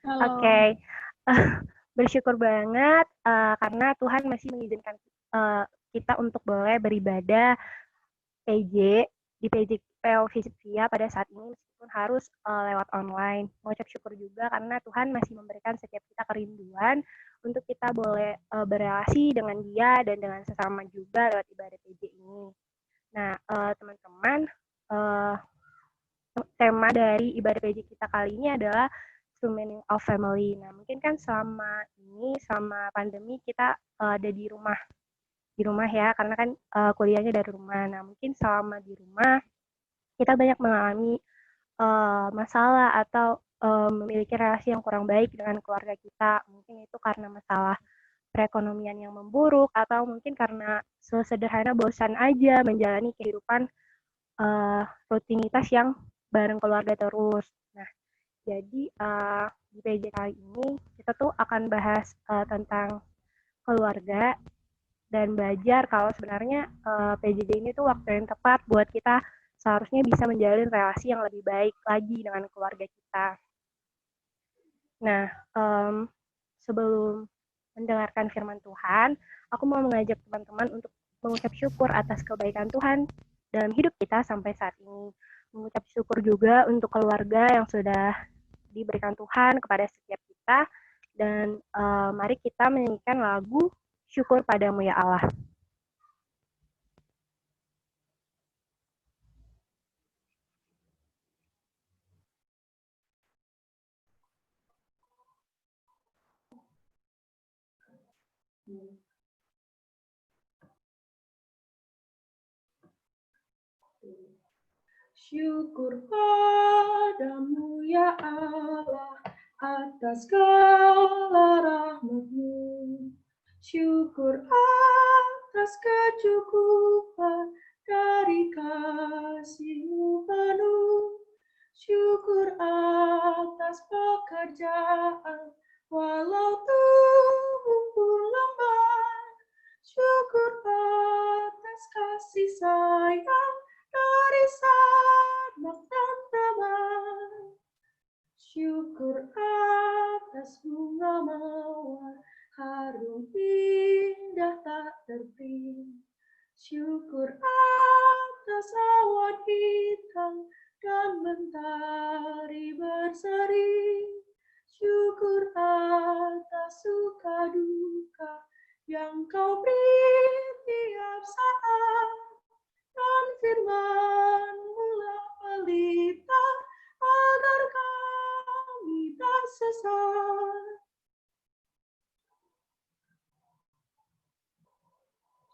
Halo. Oke, bersyukur banget karena Tuhan masih mengizinkan kita untuk boleh beribadah PJ di PJ PO Fisik Via pada saat ini meskipun harus lewat online. Mengucap syukur juga karena Tuhan masih memberikan setiap kita kerinduan untuk kita boleh berrelasi dengan Dia dan dengan sesama juga lewat ibadah PJ ini. Nah, teman-teman, uh, tema dari ibadah PJ kita kali ini adalah true meaning of family. Nah, mungkin kan selama pandemi kita ada di rumah ya, karena kan kuliahnya dari rumah. Nah, mungkin selama di rumah kita banyak mengalami masalah atau memiliki relasi yang kurang baik dengan keluarga kita. Mungkin itu karena masalah perekonomian yang memburuk atau mungkin karena sesederhana bosan aja menjalani kehidupan rutinitas yang bareng keluarga terus. Nah, jadi di PJ kali ini kita tuh akan bahas tentang keluarga dan belajar kalau sebenarnya PJJ ini tuh waktu yang tepat buat kita seharusnya bisa menjalin relasi yang lebih baik lagi dengan keluarga kita. Nah, sebelum mendengarkan firman Tuhan, aku mau mengajak teman-teman untuk mengucap syukur atas kebaikan Tuhan dalam hidup kita sampai saat ini. Mengucap syukur juga untuk keluarga yang sudah diberikan Tuhan kepada setiap kita. Dan mari kita menyanyikan lagu Syukur Padamu ya Allah. Syukur padamu ya Allah atas segala rahmat-Mu. Syukur atas kecukupan dari kasih-Mu penuh. Syukur atas pekerjaan walau tubuh pun lemah. Syukur atas kasih sayang dari sanak dan teman. Syukur atas bunga mawar harum indah tak terping. Syukur atas awan hitam dan mentari berseri. Syukur atas suka duka yang Kau beri tiap saat. Dan firman-Mu lah pelita agar kami tak sesat.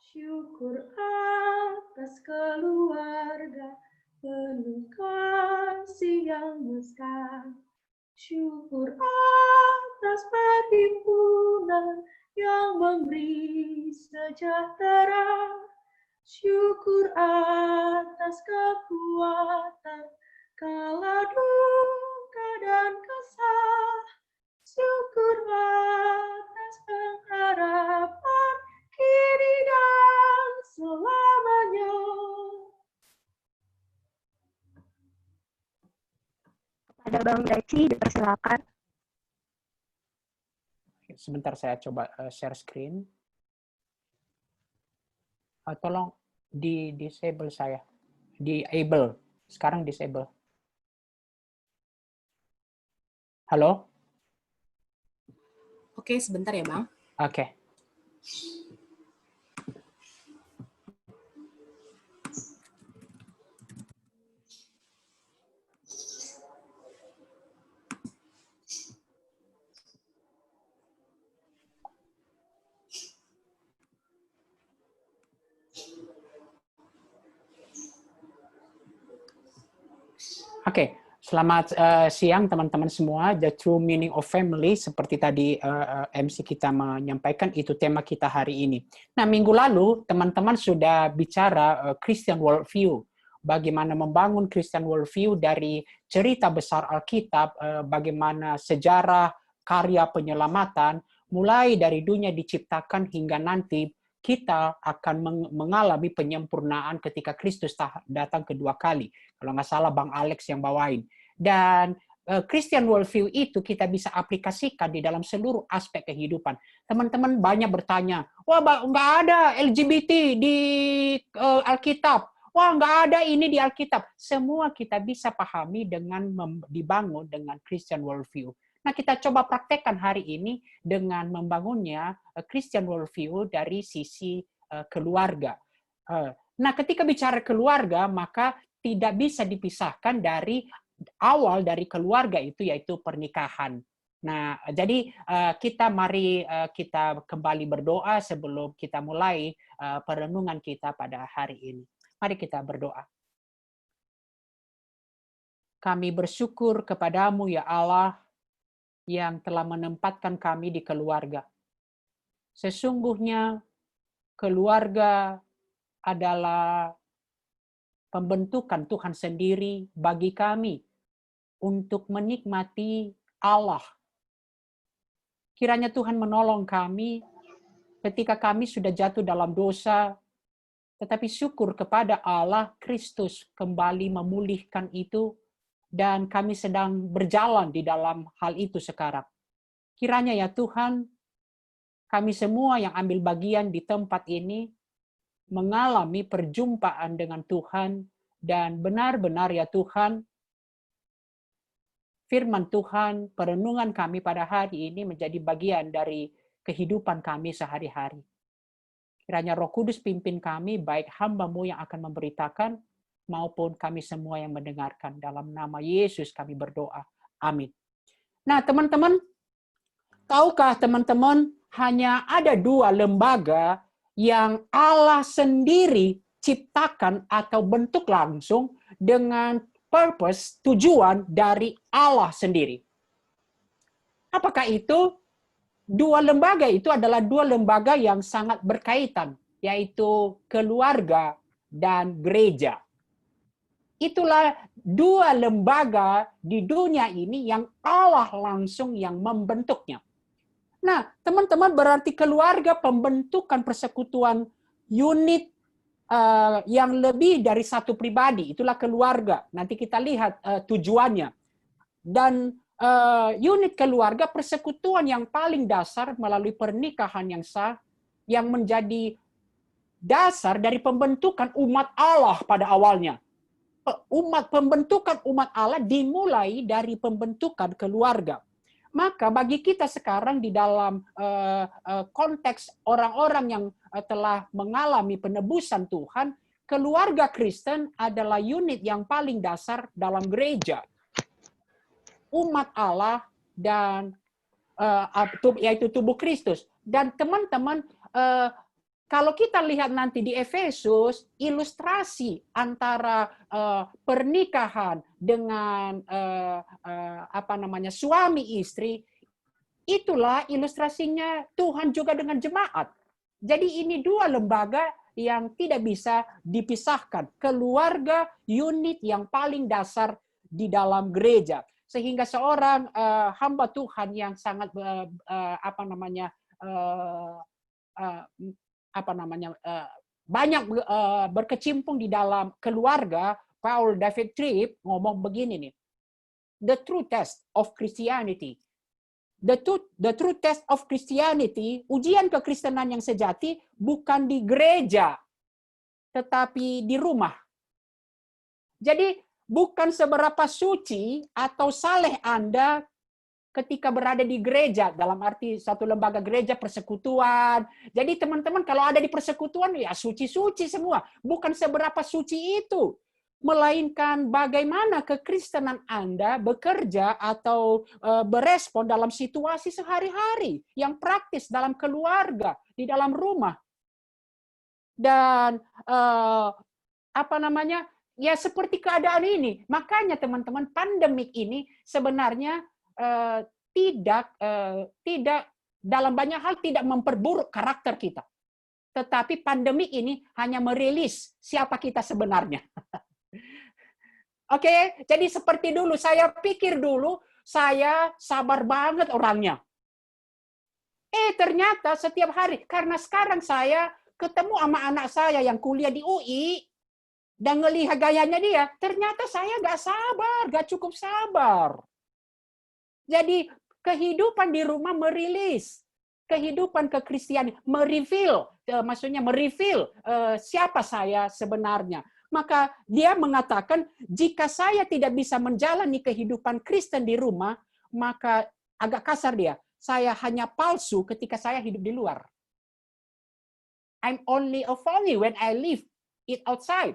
Syukur atas keluarga penuh kasih yang mesra. Syukur atas perhimpunan yang memberi sejahtera. Syukur atas kekuatan kala duka dan kesah. Syukur atas pengharapan kini dan selamanya. Ada Bang Daci, dipersilakan. Sebentar saya coba share screen. Tolong di disable saya. Di-able. Sekarang disable. Halo? Oke, sebentar ya, Bang. Oke. Oke, selamat siang teman-teman semua. The True Meaning of Family, seperti tadi MC kita menyampaikan, itu tema kita hari ini. Nah, minggu lalu teman-teman sudah bicara Christian Worldview, bagaimana membangun Christian Worldview dari cerita besar Alkitab, bagaimana sejarah karya penyelamatan, mulai dari dunia diciptakan hingga nanti kita akan mengalami penyempurnaan ketika Kristus datang kedua kali. Kalau nggak salah Bang Alex yang bawain. Dan Christian worldview itu kita bisa aplikasikan di dalam seluruh aspek kehidupan. Teman-teman banyak bertanya, wah nggak ada LGBT di Alkitab, wah nggak ada ini di Alkitab. Semua kita bisa pahami dengan dibangun dengan Christian worldview. Nah, kita coba praktekkan hari ini dengan membangunnya Christian worldview dari sisi keluarga. Nah, ketika bicara keluarga, maka tidak bisa dipisahkan dari awal dari keluarga itu, yaitu pernikahan. Nah, jadi mari kita kembali berdoa sebelum kita mulai perenungan kita pada hari ini. Mari kita berdoa. Kami bersyukur kepadamu ya Allah yang telah menempatkan kami di keluarga. Sesungguhnya keluarga adalah pembentukan Tuhan sendiri bagi kami untuk menikmati Allah. Kiranya Tuhan menolong kami ketika kami sudah jatuh dalam dosa, tetapi syukur kepada Allah, Kristus kembali memulihkan itu, dan kami sedang berjalan di dalam hal itu sekarang. Kiranya ya Tuhan, kami semua yang ambil bagian di tempat ini mengalami perjumpaan dengan Tuhan, dan benar-benar ya Tuhan, firman Tuhan, perenungan kami pada hari ini menjadi bagian dari kehidupan kami sehari-hari. Kiranya Roh Kudus pimpin kami, baik hamba-Mu yang akan memberitakan, maupun kami semua yang mendengarkan. Dalam nama Yesus kami berdoa. Amin. Nah, teman-teman, tahukah teman-teman, hanya ada 2 lembaga yang Allah sendiri ciptakan atau bentuk langsung dengan purpose, tujuan dari Allah sendiri. Apakah itu? 2 lembaga itu adalah 2 lembaga yang sangat berkaitan, yaitu keluarga dan gereja. Itulah 2 lembaga di dunia ini yang Allah langsung yang membentuknya. Nah, teman-teman, berarti keluarga pembentukan persekutuan unit yang lebih dari satu pribadi, itulah keluarga. Nanti kita lihat tujuannya. Dan unit keluarga persekutuan yang paling dasar melalui pernikahan yang sah, yang menjadi dasar dari pembentukan umat Allah pada awalnya. Pembentukan umat Allah dimulai dari pembentukan keluarga. Maka bagi kita sekarang di dalam konteks orang-orang yang telah mengalami penebusan Tuhan, keluarga Kristen adalah unit yang paling dasar dalam gereja. Umat Allah dan yaitu tubuh Kristus. Dan teman-teman, kalau kita lihat nanti di Efesus, ilustrasi antara pernikahan dengan suami istri, itulah ilustrasinya Tuhan juga dengan jemaat. Jadi ini 2 lembaga yang tidak bisa dipisahkan. Keluarga, unit yang paling dasar di dalam gereja. Sehingga seorang hamba Tuhan yang sangat banyak berkecimpung di dalam keluarga, Paul David Tripp ngomong begini nih. The true test of Christianity. The true test of Christianity, ujian kekristenan yang sejati bukan di gereja, tetapi di rumah. Jadi bukan seberapa suci atau saleh Anda ketika berada di gereja, dalam arti satu lembaga gereja, persekutuan. Jadi teman-teman kalau ada di persekutuan, ya suci-suci semua. Bukan seberapa suci itu. Melainkan bagaimana kekristenan Anda bekerja atau berespon dalam situasi sehari-hari. Yang praktis dalam keluarga, di dalam rumah. Dan ya seperti keadaan ini. Makanya teman-teman, pandemik ini sebenarnya tidak dalam banyak hal tidak memperburuk karakter kita. Tetapi pandemi ini hanya merilis siapa kita sebenarnya. Oke, jadi seperti dulu, saya pikir dulu saya sabar banget orangnya. Ternyata setiap hari, karena sekarang saya ketemu sama anak saya yang kuliah di UI, dan ngelihat gayanya dia, ternyata saya nggak sabar, nggak cukup sabar. Jadi kehidupan di rumah merilis. Kehidupan kekristianan mereveal, maksudnya mereveal siapa saya sebenarnya. Maka dia mengatakan, jika saya tidak bisa menjalani kehidupan Kristen di rumah, maka agak kasar dia, saya hanya palsu ketika saya hidup di luar. I'm only a phony when I live it outside.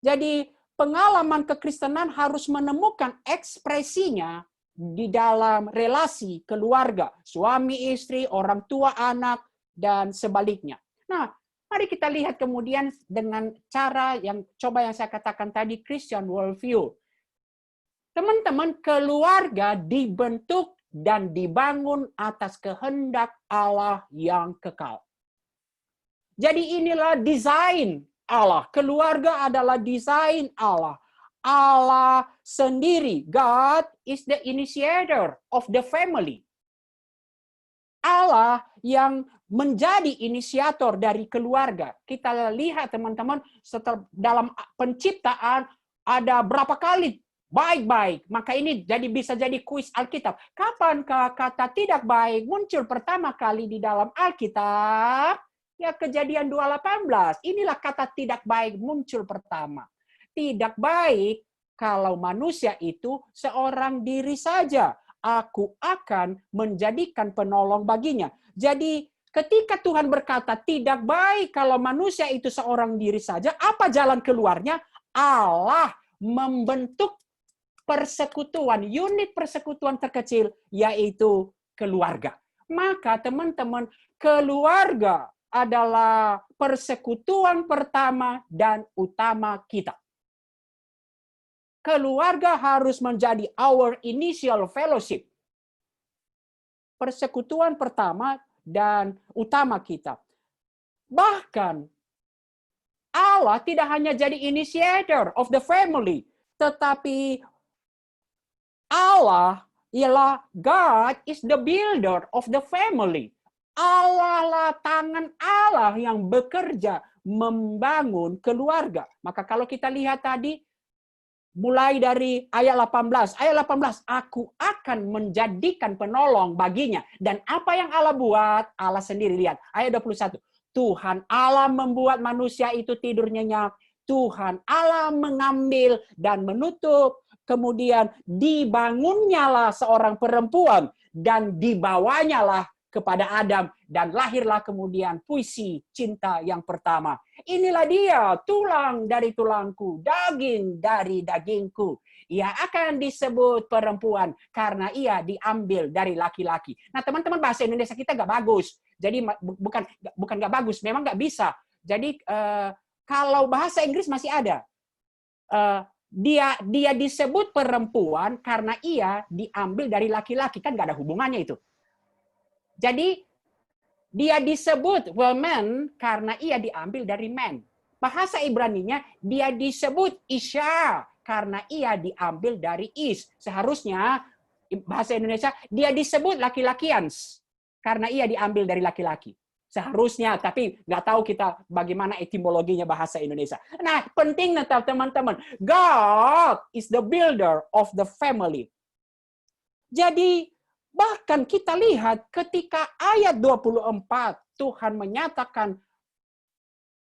Jadi pengalaman kekristenan harus menemukan ekspresinya di dalam relasi keluarga, suami istri, orang tua anak, dan sebaliknya. Nah, mari kita lihat kemudian dengan cara yang saya katakan tadi, Christian worldview. Teman-teman, keluarga dibentuk dan dibangun atas kehendak Allah yang kekal. Jadi inilah desain Allah. Keluarga adalah desain Allah. Allah sendiri, God is the initiator of the family. Allah yang menjadi inisiator dari keluarga. Kita lihat teman-teman, setelah dalam penciptaan ada berapa kali baik-baik. Maka ini bisa jadi kuis Alkitab. Kapankah kata tidak baik muncul pertama kali di dalam Alkitab? Ya, Kejadian 2:18. Inilah kata tidak baik muncul pertama. Tidak baik kalau manusia itu seorang diri saja. Aku akan menjadikan penolong baginya. Jadi ketika Tuhan berkata tidak baik kalau manusia itu seorang diri saja, apa jalan keluarnya? Allah membentuk persekutuan, unit persekutuan terkecil, yaitu keluarga. Maka teman-teman, keluarga adalah persekutuan pertama dan utama kita. Keluarga harus menjadi our initial fellowship. Persekutuan pertama dan utama kita. Bahkan Allah tidak hanya jadi initiator of the family, tetapi Allah ialah God is the builder of the family. Allah lah, tangan Allah yang bekerja membangun keluarga. Maka kalau kita lihat tadi, mulai dari ayat 18. Ayat 18, aku akan menjadikan penolong baginya. Dan apa yang Allah buat? Allah sendiri, lihat. Ayat 21. Tuhan Allah membuat manusia itu tidur nyenyak. Tuhan Allah mengambil dan menutup. Kemudian dibangunnyalah seorang perempuan. Dan dibawanyalah kepada Adam, dan lahirlah kemudian puisi cinta yang pertama. Inilah dia, tulang dari tulangku, daging dari dagingku. Ia akan disebut perempuan karena ia diambil dari laki-laki. Nah, teman-teman, bahasa Indonesia kita nggak bagus. Jadi bukan nggak bagus, memang nggak bisa. Jadi kalau bahasa Inggris masih ada. Dia disebut perempuan karena ia diambil dari laki-laki, kan nggak ada hubungannya itu. Jadi dia disebut woman karena ia diambil dari man. Bahasa Ibraninya dia disebut Isha karena ia diambil dari is. Seharusnya bahasa Indonesia dia disebut laki-lakians karena ia diambil dari laki-laki. Seharusnya, tapi nggak tahu kita bagaimana etimologinya bahasa Indonesia. Nah, pentingnya teman-teman, God is the builder of the family. Jadi bahkan kita lihat ketika ayat 24, Tuhan menyatakan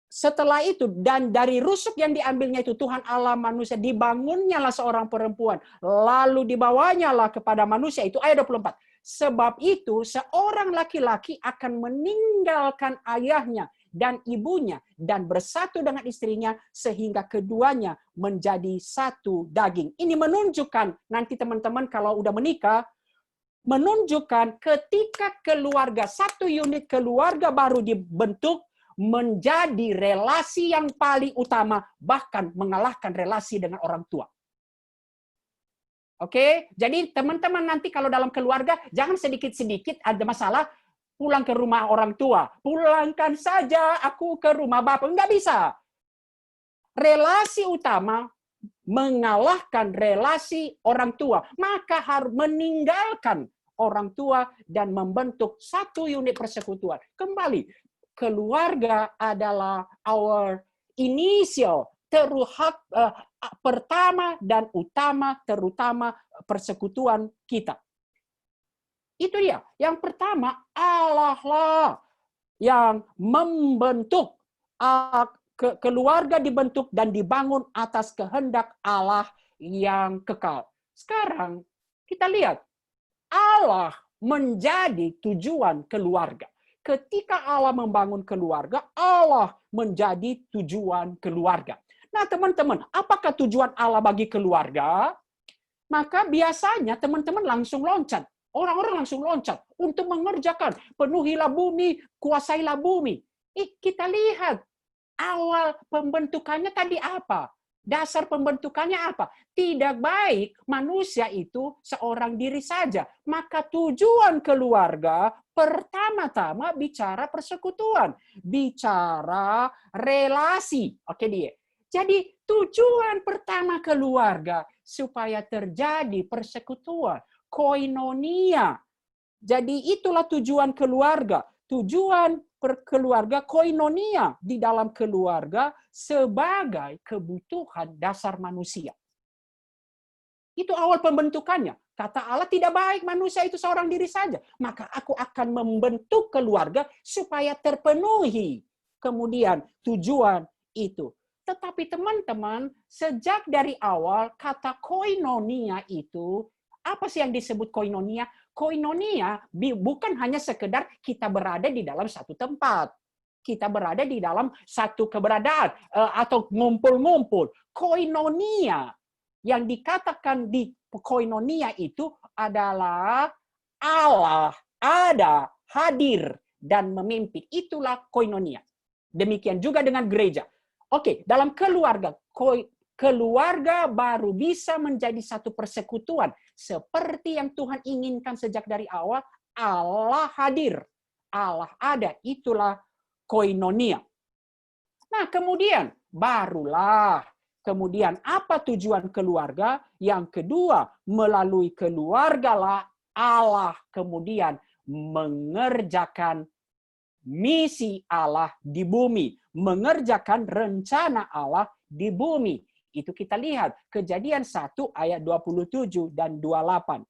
setelah itu, dan dari rusuk yang diambilnya itu, Tuhan Allah manusia, dibangunnyalah seorang perempuan, lalu dibawanyalah kepada manusia, itu ayat 24. Sebab itu, seorang laki-laki akan meninggalkan ayahnya dan ibunya, dan bersatu dengan istrinya, sehingga keduanya menjadi satu daging. Ini menunjukkan, nanti teman-teman kalau udah menikah, menunjukkan ketika keluarga, satu unit keluarga baru dibentuk, menjadi relasi yang paling utama, bahkan mengalahkan relasi dengan orang tua. Oke, jadi teman-teman nanti kalau dalam keluarga, jangan sedikit-sedikit ada masalah, pulang ke rumah orang tua. Pulangkan saja aku ke rumah bapak. Enggak bisa. Relasi utama mengalahkan relasi orang tua, maka harus meninggalkan orang tua dan membentuk satu unit persekutuan. Kembali, keluarga adalah our initial, pertama dan utama, terutama persekutuan kita. Itu dia. Yang pertama, Allah lah yang membentuk. Keluarga dibentuk dan dibangun atas kehendak Allah yang kekal. Sekarang kita lihat, Allah menjadi tujuan keluarga. Ketika Allah membangun keluarga, Allah menjadi tujuan keluarga. Nah, teman-teman, apakah tujuan Allah bagi keluarga? Maka biasanya teman-teman langsung loncat. Orang-orang langsung loncat untuk mengerjakan. Penuhilah bumi, kuasailah bumi. Kita lihat awal pembentukannya tadi apa? Dasar pembentukannya apa? Tidak baik manusia itu seorang diri saja. Maka tujuan keluarga pertama-tama bicara persekutuan. Bicara relasi. Oke dia. Jadi tujuan pertama keluarga supaya terjadi persekutuan. Koinonia. Jadi itulah tujuan keluarga. Tujuan keluarga koinonia di dalam keluarga sebagai kebutuhan dasar manusia. Itu awal pembentukannya. Kata Allah tidak baik manusia itu seorang diri saja. Maka aku akan membentuk keluarga supaya terpenuhi kemudian tujuan itu. Tetapi teman-teman, sejak dari awal kata koinonia itu, apa sih yang disebut koinonia? Koinonia bukan hanya sekedar kita berada di dalam satu tempat. Kita berada di dalam satu keberadaan atau ngumpul-ngumpul. Koinonia yang dikatakan di koinonia itu adalah Allah ada, hadir, dan memimpin. Itulah koinonia. Demikian juga dengan gereja. Oke, dalam keluarga baru bisa menjadi satu persekutuan. Seperti yang Tuhan inginkan sejak dari awal, Allah hadir. Allah ada, itulah koinonia. Nah, kemudian barulah. Kemudian apa tujuan keluarga? Yang kedua, melalui keluargalah Allah kemudian mengerjakan misi Allah di bumi, mengerjakan rencana Allah di bumi. Itu kita lihat Kejadian 1 ayat 27 dan 28.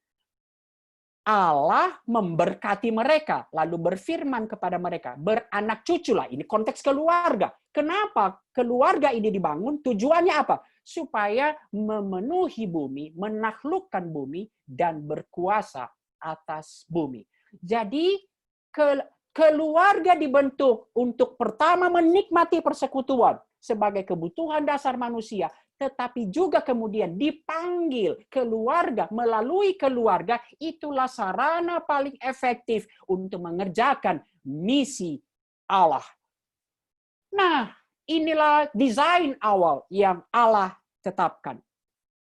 Allah memberkati mereka, lalu berfirman kepada mereka, beranak cuculah. Ini konteks keluarga. Kenapa keluarga ini dibangun? Tujuannya apa? Supaya memenuhi bumi, menaklukkan bumi, dan berkuasa atas bumi. Jadi keluarga dibentuk untuk pertama menikmati persekutuan sebagai kebutuhan dasar manusia, tetapi juga kemudian dipanggil keluarga, melalui keluarga, itulah sarana paling efektif untuk mengerjakan misi Allah. Nah, inilah desain awal yang Allah tetapkan.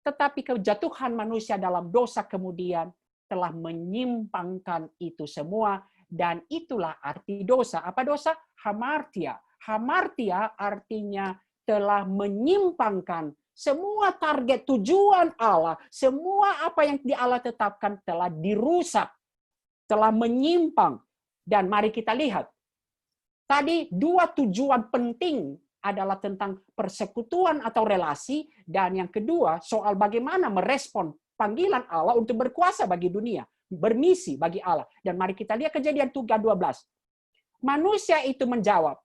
Tetapi kejatuhan manusia dalam dosa kemudian telah menyimpangkan itu semua, dan itulah arti dosa. Apa dosa? Hamartia. Hamartia artinya telah menyimpangkan semua target tujuan Allah, semua apa yang Allah tetapkan telah dirusak, telah menyimpang. Dan mari kita lihat. Tadi dua tujuan penting adalah tentang persekutuan atau relasi, dan yang kedua soal bagaimana merespon panggilan Allah untuk berkuasa bagi dunia, bermisi bagi Allah. Dan mari kita lihat Kejadian 3:12. Manusia itu menjawab,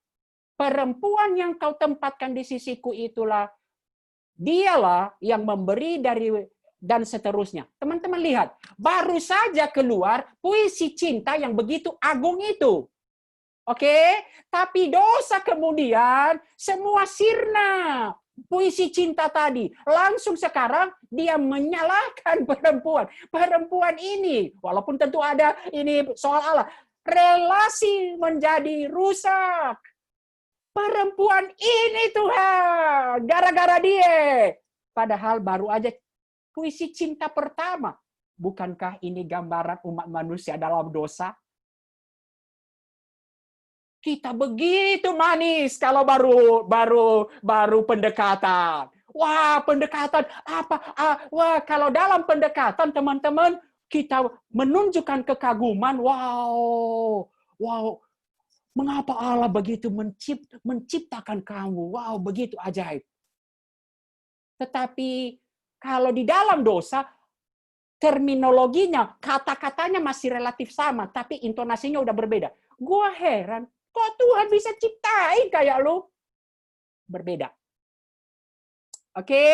perempuan yang kau tempatkan di sisiku itulah, dialah yang memberi dari dan seterusnya. Teman-teman lihat, baru saja keluar puisi cinta yang begitu agung itu. Oke, tapi dosa kemudian semua sirna. Puisi cinta tadi, langsung sekarang dia menyalahkan perempuan. Perempuan ini, walaupun tentu ada ini soal Allah, relasi menjadi rusak. Perempuan ini Tuhan, gara-gara dia. Padahal baru aja puisi cinta pertama. Bukankah ini gambaran umat manusia dalam dosa? Kita begitu manis kalau baru pendekatan. Wah, pendekatan apa? Wah, kalau dalam pendekatan teman-teman kita menunjukkan kekaguman. Wow. Mengapa Allah begitu menciptakan kamu? Wow, begitu ajaib. Tetapi kalau di dalam dosa, terminologinya, kata-katanya masih relatif sama, tapi intonasinya udah berbeda. Gua heran, kok Tuhan bisa ciptain kayak lu? Berbeda. Oke,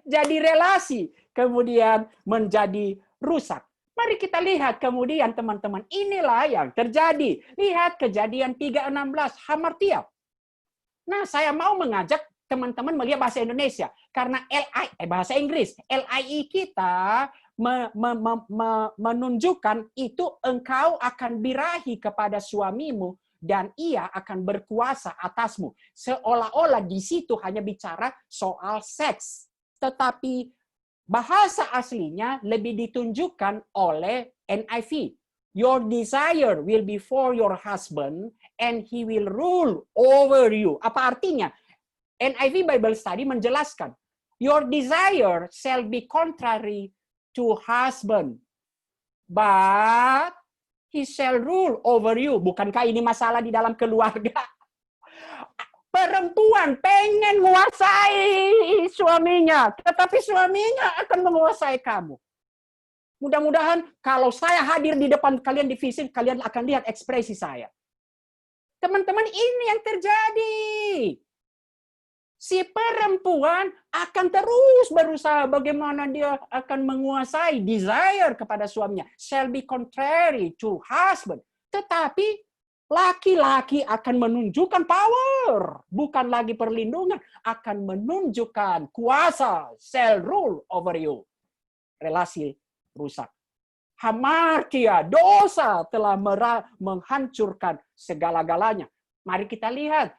jadi relasi, kemudian menjadi rusak. Mari kita lihat kemudian teman-teman, inilah yang terjadi. Lihat Kejadian 3:16, hamartia. Nah, saya mau mengajak teman-teman melihat bahasa Indonesia. Karena bahasa Inggris, LIE kita menunjukkan itu engkau akan birahi kepada suamimu dan ia akan berkuasa atasmu. Seolah-olah di situ hanya bicara soal seks. Tetapi bahasa aslinya lebih ditunjukkan oleh NIV. Your desire will be for your husband and he will rule over you. Apa artinya? NIV Bible Study menjelaskan, your desire shall be contrary to husband, but he shall rule over you. Bukankah ini masalah di dalam keluarga? Perempuan pengen menguasai suaminya, tetapi suaminya akan menguasai kamu. Mudah-mudahan kalau saya hadir di depan kalian di fisik, kalian akan lihat ekspresi saya. Teman-teman, ini yang terjadi. Si perempuan akan terus berusaha bagaimana dia akan menguasai desire kepada suaminya. Shall be contrary to husband. Tetapi laki-laki akan menunjukkan power. Bukan lagi perlindungan. Akan menunjukkan kuasa. Shall rule over you. Relasi rusak. Hamartia, dosa telah menghancurkan segala-galanya. Mari kita lihat.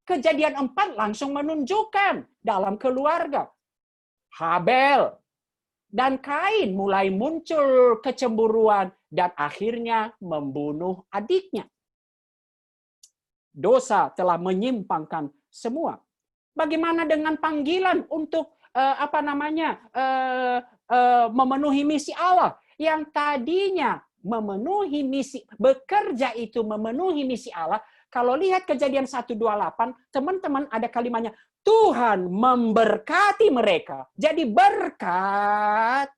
Kejadian 4 langsung menunjukkan dalam keluarga. Habel dan Kain mulai muncul kecemburuan dan akhirnya membunuh adiknya. Dosa telah menyimpangkan semua. Bagaimana dengan panggilan untuk memenuhi misi Allah yang tadinya memenuhi misi, bekerja itu memenuhi misi Allah. Kalau lihat Kejadian 1:28, teman-teman ada kalimatnya, Tuhan memberkati mereka. Jadi berkat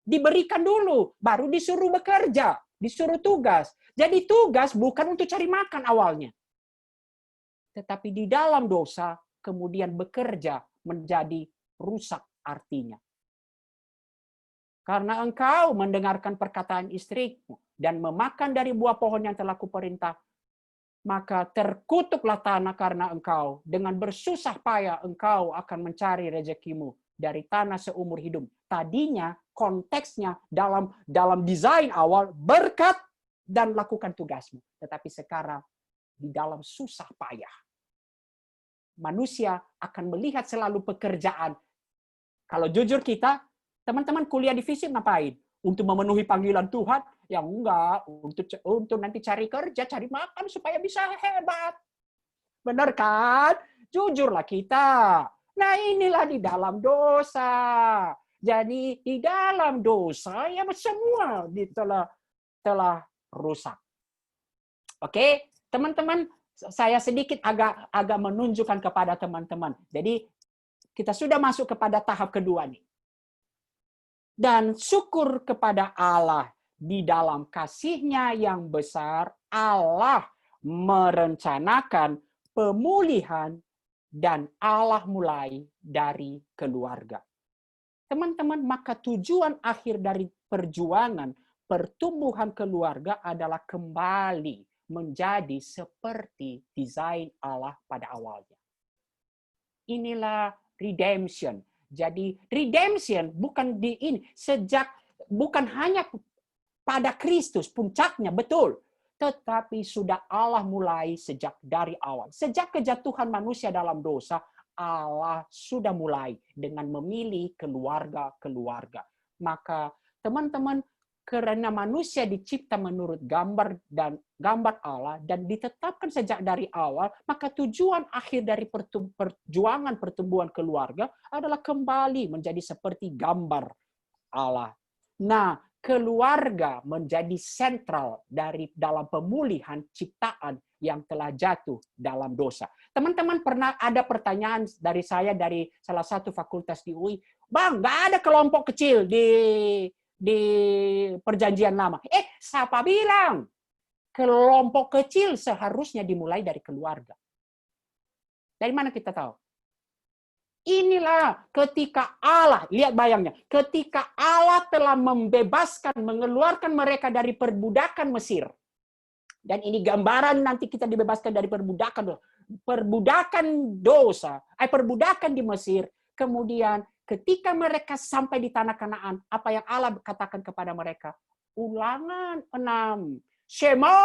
diberikan dulu, baru disuruh bekerja, disuruh tugas. Jadi tugas bukan untuk cari makan awalnya. Tetapi di dalam dosa, kemudian bekerja menjadi rusak artinya. Karena engkau mendengarkan perkataan istrimu dan memakan dari buah pohon yang telah kuperintah, maka terkutuklah tanah karena engkau. Dengan bersusah payah engkau akan mencari rezekimu dari tanah seumur hidup. Tadinya konteksnya dalam desain awal berkat dan lakukan tugasmu. Tetapi sekarang di dalam susah payah. Manusia akan melihat selalu pekerjaan. Kalau jujur kita, teman-teman kuliah di fisik ngapain? Untuk memenuhi panggilan Tuhan? Yang enggak, untuk nanti cari kerja, cari makan supaya bisa hebat. Benar kan? Jujurlah kita. Nah, inilah di dalam dosa. Jadi di dalam dosa ya semua telah rusak. Oke, teman-teman, saya sedikit agak menunjukkan kepada teman-teman. Jadi kita sudah masuk kepada tahap kedua nih. Dan syukur kepada Allah di dalam kasih-Nya yang besar, Allah merencanakan pemulihan dan Allah mulai dari keluarga. Teman-teman, maka tujuan akhir dari perjuangan pertumbuhan keluarga adalah kembali menjadi seperti desain Allah pada awalnya. Inilah redemption. Jadi redemption bukan bukan hanya pada Kristus puncaknya, betul. Tetapi sudah Allah mulai sejak dari awal. Sejak kejatuhan manusia dalam dosa, Allah sudah mulai dengan memilih keluarga-keluarga. Maka teman-teman, karena manusia dicipta menurut gambar Allah dan ditetapkan sejak dari awal, maka tujuan akhir dari perjuangan pertumbuhan keluarga adalah kembali menjadi seperti gambar Allah. Nah, keluarga menjadi sentral dalam pemulihan ciptaan yang telah jatuh dalam dosa. Teman-teman pernah ada pertanyaan dari saya dari salah satu fakultas di UI, Bang, nggak ada kelompok kecil di di Perjanjian Lama. Siapa bilang? Kelompok kecil seharusnya dimulai dari keluarga. Dari mana kita tahu? Inilah ketika Allah, lihat bayangnya, ketika Allah telah membebaskan, mengeluarkan mereka dari perbudakan Mesir. Dan ini gambaran nanti kita dibebaskan dari perbudakan dosa, perbudakan di Mesir. Kemudian ketika mereka sampai di tanah Kanaan, apa yang Allah katakan kepada mereka? Ulangan 6. Shema,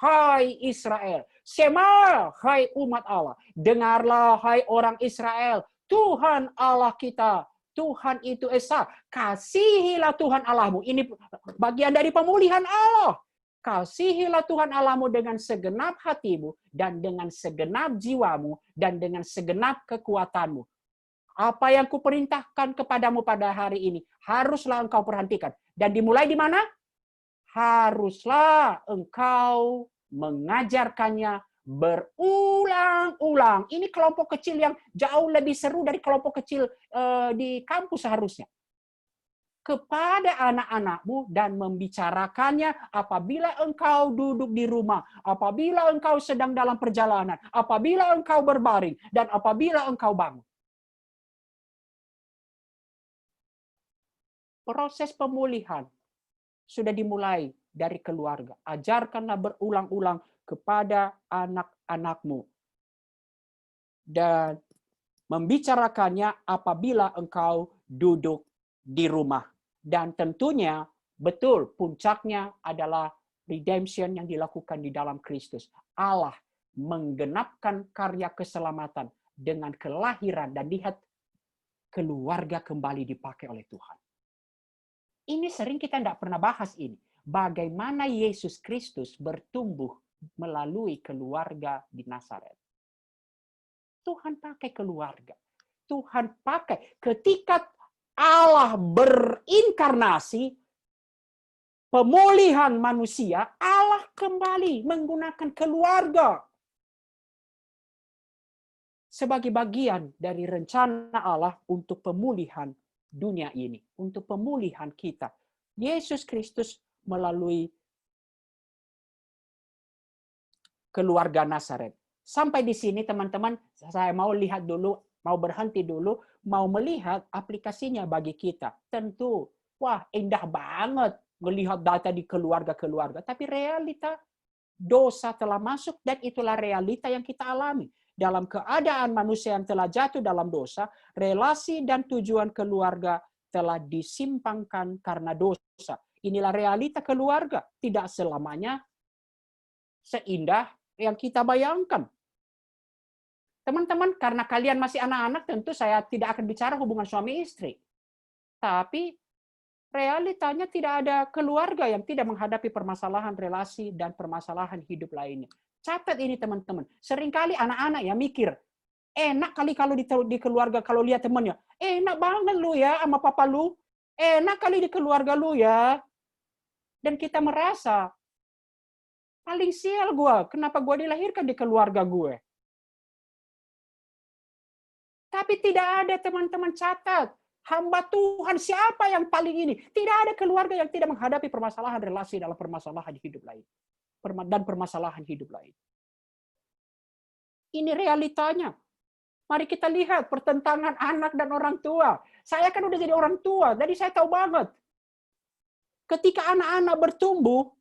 hai Israel. Shema, hai umat Allah. Dengarlah, hai orang Israel. Tuhan Allah kita, Tuhan itu Esa. Kasihilah Tuhan Allahmu. Ini bagian dari pemulihan Allah. Kasihilah Tuhan Allahmu dengan segenap hatimu, dan dengan segenap jiwamu, dan dengan segenap kekuatanmu. Apa yang kuperintahkan kepadamu pada hari ini, haruslah engkau perhatikan. Dan dimulai di mana? Haruslah engkau mengajarkannya berulang-ulang. Ini kelompok kecil yang jauh lebih seru dari kelompok kecil di kampus seharusnya. Kepada anak-anakmu dan membicarakannya apabila engkau duduk di rumah, apabila engkau sedang dalam perjalanan, apabila engkau berbaring, dan apabila engkau bangun. Proses pemulihan sudah dimulai dari keluarga. Ajarkanlah berulang-ulang kepada anak-anakmu. Dan membicarakannya apabila engkau duduk di rumah. Dan tentunya, betul, puncaknya adalah redemption yang dilakukan di dalam Kristus. Allah menggenapkan karya keselamatan dengan kelahiran, dan lihat, keluarga kembali dipakai oleh Tuhan. Ini sering kita tidak pernah bahas ini. Bagaimana Yesus Kristus bertumbuh melalui keluarga di Nazaret. Tuhan pakai keluarga. Tuhan pakai ketika Allah berinkarnasi, pemulihan manusia, Allah kembali menggunakan keluarga sebagai bagian dari rencana Allah untuk pemulihan dunia ini, untuk pemulihan kita. Yesus Kristus melalui keluarga Nazaret. Sampai di sini teman-teman, saya mau lihat dulu, mau berhenti dulu, mau melihat aplikasinya bagi kita. Tentu, wah indah banget melihat data di keluarga-keluarga, tapi realita dosa telah masuk, dan itulah realita yang kita alami. Dalam keadaan manusia yang telah jatuh dalam dosa, relasi dan tujuan keluarga telah disimpangkan karena dosa. Inilah realita keluarga, tidak selamanya seindah yang kita bayangkan. Teman-teman, karena kalian masih anak-anak, tentu saya tidak akan bicara hubungan suami istri. Tapi realitanya tidak ada keluarga yang tidak menghadapi permasalahan relasi dan permasalahan hidup lainnya. Catat ini teman-teman. Seringkali anak-anak ya mikir, enak kali kalau di keluarga, kalau lihat temannya, enak banget lu ya sama papa lu, enak kali di keluarga lu ya. Dan kita merasa, paling sial gue, kenapa gue dilahirkan di keluarga gue. Tapi tidak ada teman-teman, catat. Hamba Tuhan siapa yang paling ini? Tidak ada keluarga yang tidak menghadapi permasalahan relasi dalam permasalahan hidup lain. Dan permasalahan hidup lain. Ini realitanya. Mari kita lihat pertentangan anak dan orang tua. Saya kan udah jadi orang tua, jadi saya tahu banget. Ketika anak-anak bertumbuh,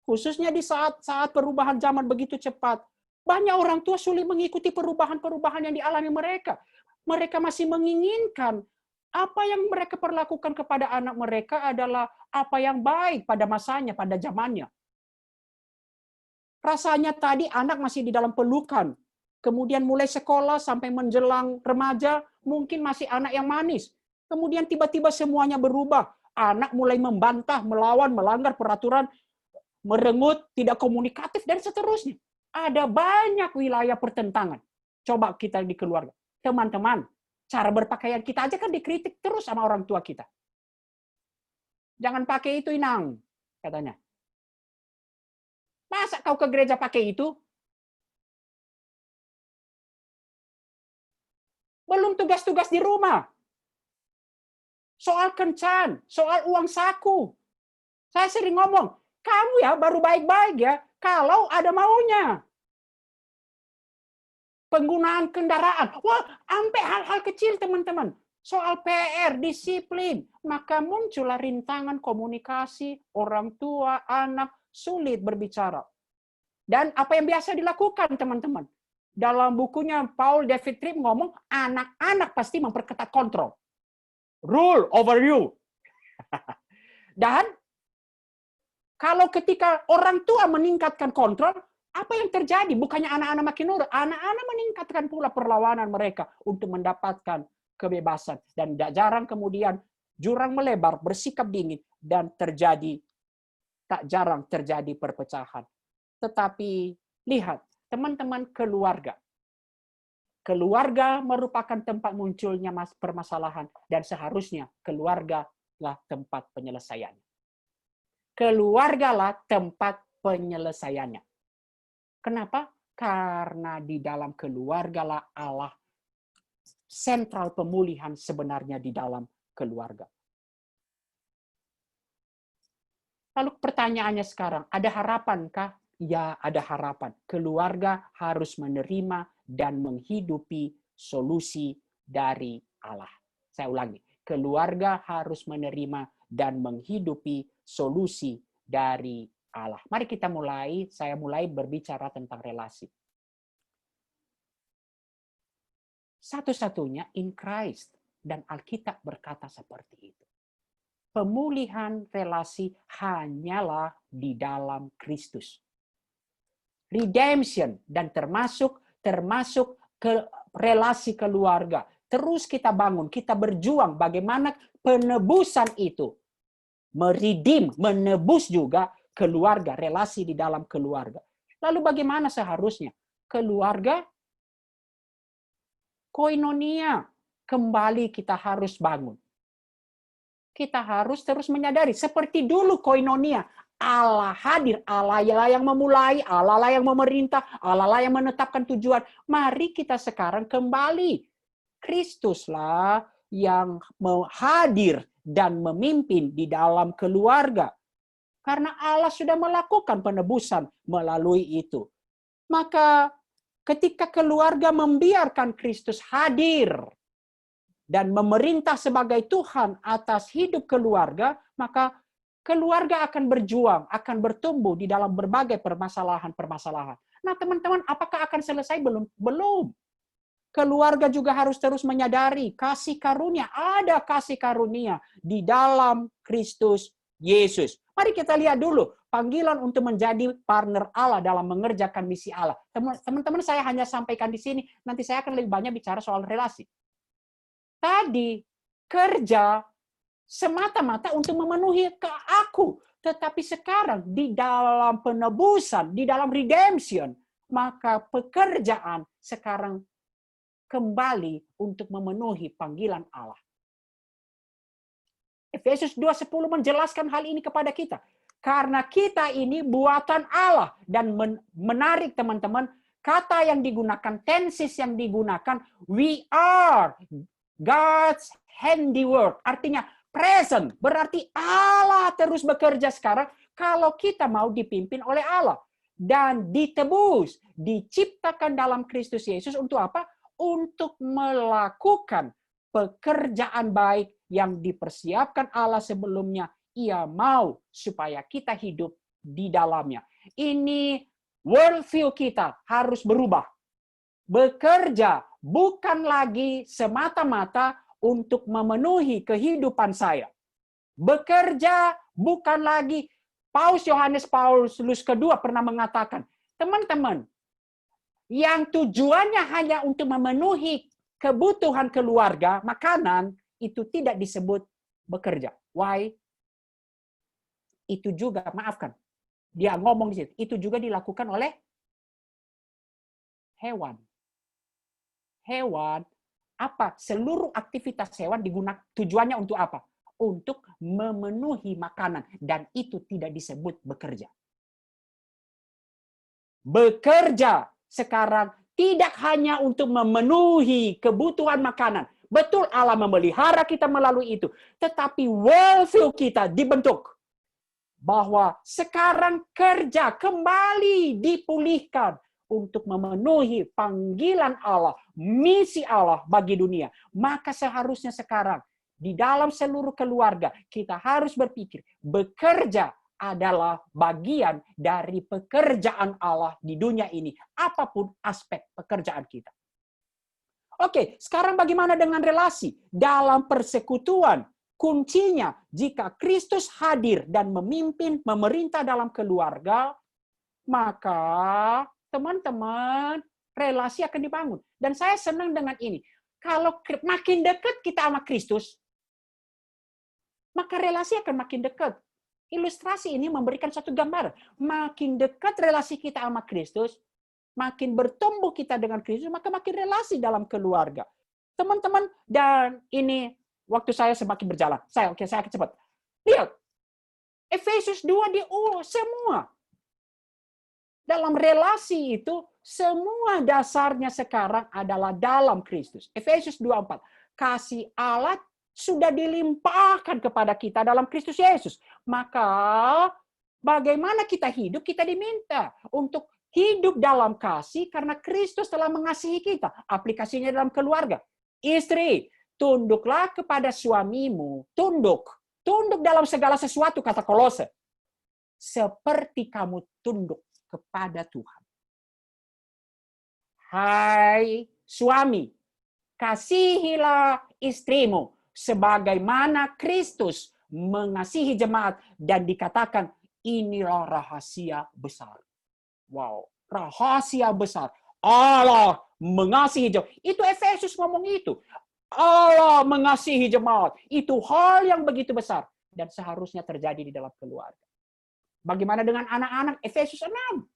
khususnya di saat perubahan zaman begitu cepat, banyak orang tua sulit mengikuti perubahan-perubahan yang dialami mereka. Mereka masih menginginkan apa yang mereka perlakukan kepada anak mereka adalah apa yang baik pada masanya, pada zamannya. Rasanya tadi anak masih di dalam pelukan. Kemudian mulai sekolah sampai menjelang remaja, mungkin masih anak yang manis. Kemudian tiba-tiba semuanya berubah. Anak mulai membantah, melawan, melanggar peraturan, merengut, tidak komunikatif, dan seterusnya. Ada banyak wilayah pertentangan. Coba kita di keluarga. Teman-teman, cara berpakaian kita aja kan dikritik terus sama orang tua kita. Jangan pakai itu, Inang, katanya. Masa kau ke gereja pakai itu? Belum tugas-tugas di rumah. soal kencan, soal uang saku. Saya sering ngomong, kamu ya baru baik-baik ya kalau ada maunya. Penggunaan kendaraan. Wah, sampai hal-hal kecil teman-teman. Soal PR, disiplin. Maka muncullah rintangan komunikasi, orang tua, anak, sulit berbicara. Dan apa yang biasa dilakukan teman-teman? Dalam bukunya Paul David Tripp ngomong, anak-anak pasti memperketat kontrol. Rule over you. Dan kalau ketika orang tua meningkatkan kontrol, apa yang terjadi? Bukannya anak-anak makin nurut, anak-anak meningkatkan pula perlawanan mereka untuk mendapatkan kebebasan. Dan tidak jarang kemudian jurang melebar, bersikap dingin, dan tak jarang terjadi perpecahan. Tetapi lihat, teman-teman, keluarga. Keluarga merupakan tempat munculnya permasalahan, dan seharusnya keluargalah tempat penyelesaiannya. Keluargalah tempat penyelesaiannya. Kenapa? Karena di dalam keluargalah Allah, sentral pemulihan sebenarnya di dalam keluarga. Lalu pertanyaannya sekarang, ada harapankah? Ya, ada harapan. Keluarga harus menerima dan menghidupi solusi dari Allah. Saya ulangi, keluarga harus menerima dan menghidupi solusi dari Allah. Mari kita saya mulai berbicara tentang relasi. Satu-satunya in Christ, dan Alkitab berkata seperti itu. Pemulihan relasi hanyalah di dalam Kristus. Redemption, dan termasuk ke relasi keluarga. Terus kita bangun, kita berjuang bagaimana penebusan itu menebus juga keluarga, relasi di dalam keluarga. Lalu bagaimana seharusnya? Keluarga koinonia, kembali kita harus bangun. Kita harus terus menyadari, seperti dulu koinonia, Allah hadir, Allah yang memulai, Allah lah yang memerintah, Allah lah yang menetapkan tujuan. Mari kita sekarang kembali. Kristuslah yang hadir dan memimpin di dalam keluarga. Karena Allah sudah melakukan penebusan melalui itu. Maka ketika keluarga membiarkan Kristus hadir dan memerintah sebagai Tuhan atas hidup keluarga, maka keluarga akan berjuang, akan bertumbuh di dalam berbagai permasalahan-permasalahan. Nah, teman-teman, apakah akan selesai? Belum. Keluarga juga harus terus menyadari kasih karunia. Ada kasih karunia di dalam Kristus Yesus. Mari kita lihat dulu panggilan untuk menjadi partner Allah dalam mengerjakan misi Allah. Teman-teman, saya hanya sampaikan di sini. Nanti saya akan lebih banyak bicara soal relasi. Tadi kerja semata-mata untuk memenuhi ke aku. Tetapi sekarang di dalam penebusan, di dalam redemption, maka pekerjaan sekarang kembali untuk memenuhi panggilan Allah. Efesus 2:10 menjelaskan hal ini kepada kita. Karena kita ini buatan Allah. Dan menarik teman-teman, kata yang digunakan, tenses yang digunakan, we are God's handiwork. Artinya present, berarti Allah terus bekerja sekarang kalau kita mau dipimpin oleh Allah. Dan ditebus, diciptakan dalam Kristus Yesus untuk apa? Untuk melakukan pekerjaan baik yang dipersiapkan Allah sebelumnya. Ia mau supaya kita hidup di dalamnya. Ini worldview kita harus berubah. Bekerja bukan lagi semata-mata untuk memenuhi kehidupan saya. Bekerja bukan lagi, Paus Yohanes Paulus II pernah mengatakan, teman-teman, yang tujuannya hanya untuk memenuhi kebutuhan keluarga, makanan, itu tidak disebut bekerja. Why? Itu juga, maafkan, dia ngomong di situ, itu juga dilakukan oleh hewan. Hewan, apa? Seluruh aktivitas hewan digunakan tujuannya untuk apa? Untuk memenuhi makanan, dan itu tidak disebut bekerja. Bekerja sekarang tidak hanya untuk memenuhi kebutuhan makanan. Betul Allah memelihara kita melalui itu. Tetapi worldview kita dibentuk. Bahwa sekarang kerja kembali dipulihkan untuk memenuhi panggilan Allah, misi Allah bagi dunia. Maka seharusnya sekarang di dalam seluruh keluarga kita harus berpikir bekerja adalah bagian dari pekerjaan Allah di dunia ini, apapun aspek pekerjaan kita. Oke, sekarang bagaimana dengan relasi dalam persekutuan? Kuncinya, jika Kristus hadir dan memimpin, memerintah dalam keluarga, maka teman-teman, relasi akan dibangun. Dan saya senang dengan ini. Kalau makin dekat kita sama Kristus, maka relasi akan makin dekat. Ilustrasi ini memberikan satu gambaran. Makin dekat relasi kita sama Kristus, makin bertumbuh kita dengan Kristus, maka makin relasi dalam keluarga. Teman-teman, dan ini waktu saya semakin berjalan. Saya akan cepat. Lihat, Efesus 2 semua. Dalam relasi itu, semua dasarnya sekarang adalah dalam Kristus. Efesus 2:4. Kasih Allah sudah dilimpahkan kepada kita dalam Kristus Yesus. Maka, bagaimana kita hidup? Kita diminta untuk hidup dalam kasih karena Kristus telah mengasihi kita. Aplikasinya dalam keluarga. Istri, tunduklah kepada suamimu. Tunduk dalam segala sesuatu, kata Kolose. Seperti kamu tunduk kepada Tuhan. Hai suami, kasihilah istrimu sebagaimana Kristus mengasihi jemaat dan dikatakan inilah rahasia besar. Wow, rahasia besar. Allah mengasihi jemaat. Itu Efesus ngomong itu. Allah mengasihi jemaat. Itu hal yang begitu besar. Dan seharusnya terjadi di dalam keluarga. Bagaimana dengan anak-anak? Efesus 6.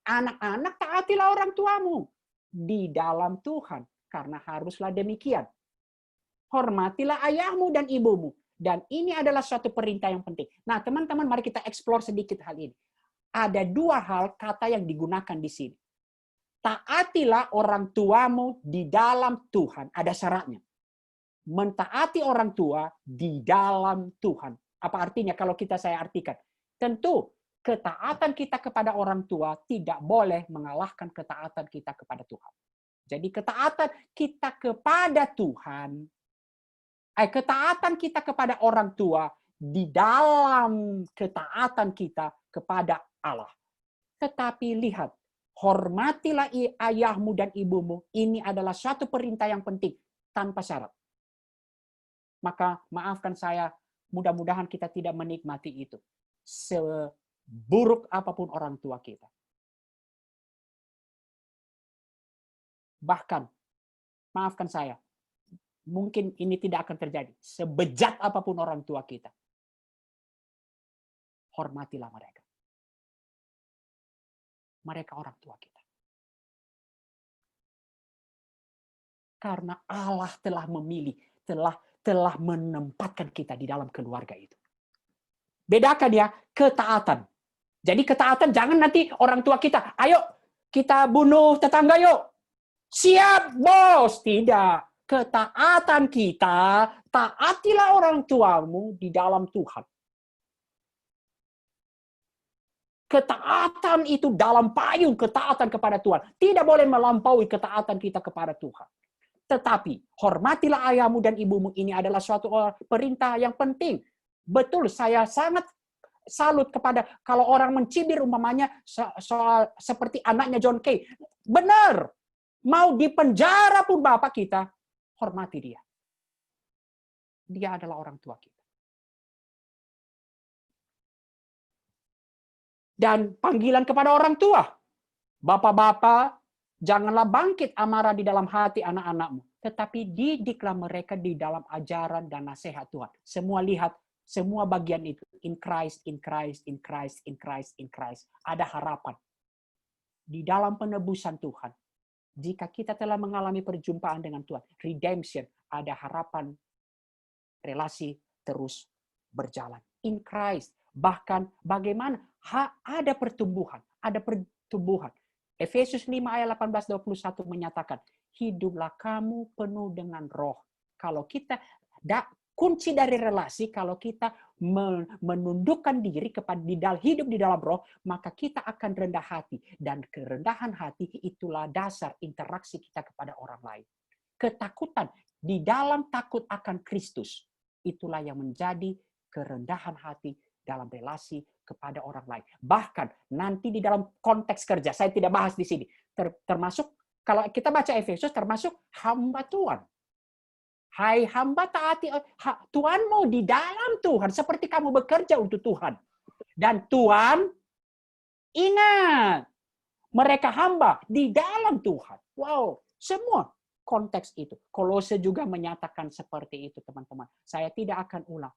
Anak-anak, taatilah orang tuamu. Di dalam Tuhan. Karena haruslah demikian. Hormatilah ayahmu dan ibumu. Dan ini adalah suatu perintah yang penting. Nah, teman-teman, mari kita explore sedikit hal ini. Ada dua hal kata yang digunakan di sini. Taatilah orang tuamu di dalam Tuhan. Ada syaratnya. Mentaati orang tua di dalam Tuhan. Apa artinya kalau saya artikan? Tentu ketaatan kita kepada orang tua tidak boleh mengalahkan ketaatan kita kepada Tuhan. Jadi ketaatan kita kepada Tuhan, ketaatan kita kepada orang tua di dalam ketaatan kita kepada Allah. Tetapi lihat, hormatilah ayahmu dan ibumu. Ini adalah suatu perintah yang penting tanpa syarat. Maka maafkan saya, mudah-mudahan kita tidak menikmati itu. Seburuk apapun orang tua kita. Bahkan, maafkan saya, mungkin ini tidak akan terjadi. Sebejat apapun orang tua kita. Hormatilah mereka. Mereka orang tua kita. Karena Allah telah memilih, telah menempatkan kita di dalam keluarga itu. Bedakan ya, ketaatan. Jadi ketaatan jangan nanti orang tua kita, ayo kita bunuh tetangga yuk. Siap bos. Tidak. Ketaatan kita, taatilah orang tuamu di dalam Tuhan. Ketaatan itu dalam payung ketaatan kepada Tuhan. Tidak boleh melampaui ketaatan kita kepada Tuhan. Tetapi, hormatilah ayahmu dan ibumu. Ini adalah suatu perintah yang penting. Betul, saya sangat salut kepada kalau orang mencibir umpamanya soal seperti anaknya John Kay. Benar. Mau dipenjara pun bapak kita, hormati dia. Dia adalah orang tua kita. Dan panggilan kepada orang tua. Bapak-bapak, janganlah bangkit amarah di dalam hati anak-anakmu. Tetapi didiklah mereka di dalam ajaran dan nasihat Tuhan. Semua lihat, semua bagian itu. In Christ, in Christ, in Christ, in Christ, in Christ. Ada harapan. Di dalam penebusan Tuhan. Jika kita telah mengalami perjumpaan dengan Tuhan. Redemption. Ada harapan. Relasi terus berjalan. In Christ. Bahkan bagaimana? Ada pertumbuhan. Ada pertumbuhan. Efesus 5 ayat 18-21 menyatakan, hiduplah kamu penuh dengan roh. Kalau kita, kunci dari relasi, kalau kita menundukkan diri kepada hidup di dalam roh, maka kita akan rendah hati. Dan kerendahan hati itulah dasar interaksi kita kepada orang lain. Ketakutan di dalam takut akan Kristus, itulah yang menjadi kerendahan hati dalam relasi kepada orang lain. Bahkan nanti di dalam konteks kerja, saya tidak bahas di sini, termasuk kalau kita baca Efesus, termasuk hamba Tuhan. Hai hamba taati Tuhanmu di dalam Tuhan, seperti kamu bekerja untuk Tuhan. Dan Tuhan, ingat, mereka hamba di dalam Tuhan. Wow, semua konteks itu. Kolose juga menyatakan seperti itu, teman-teman. Saya tidak akan ulang.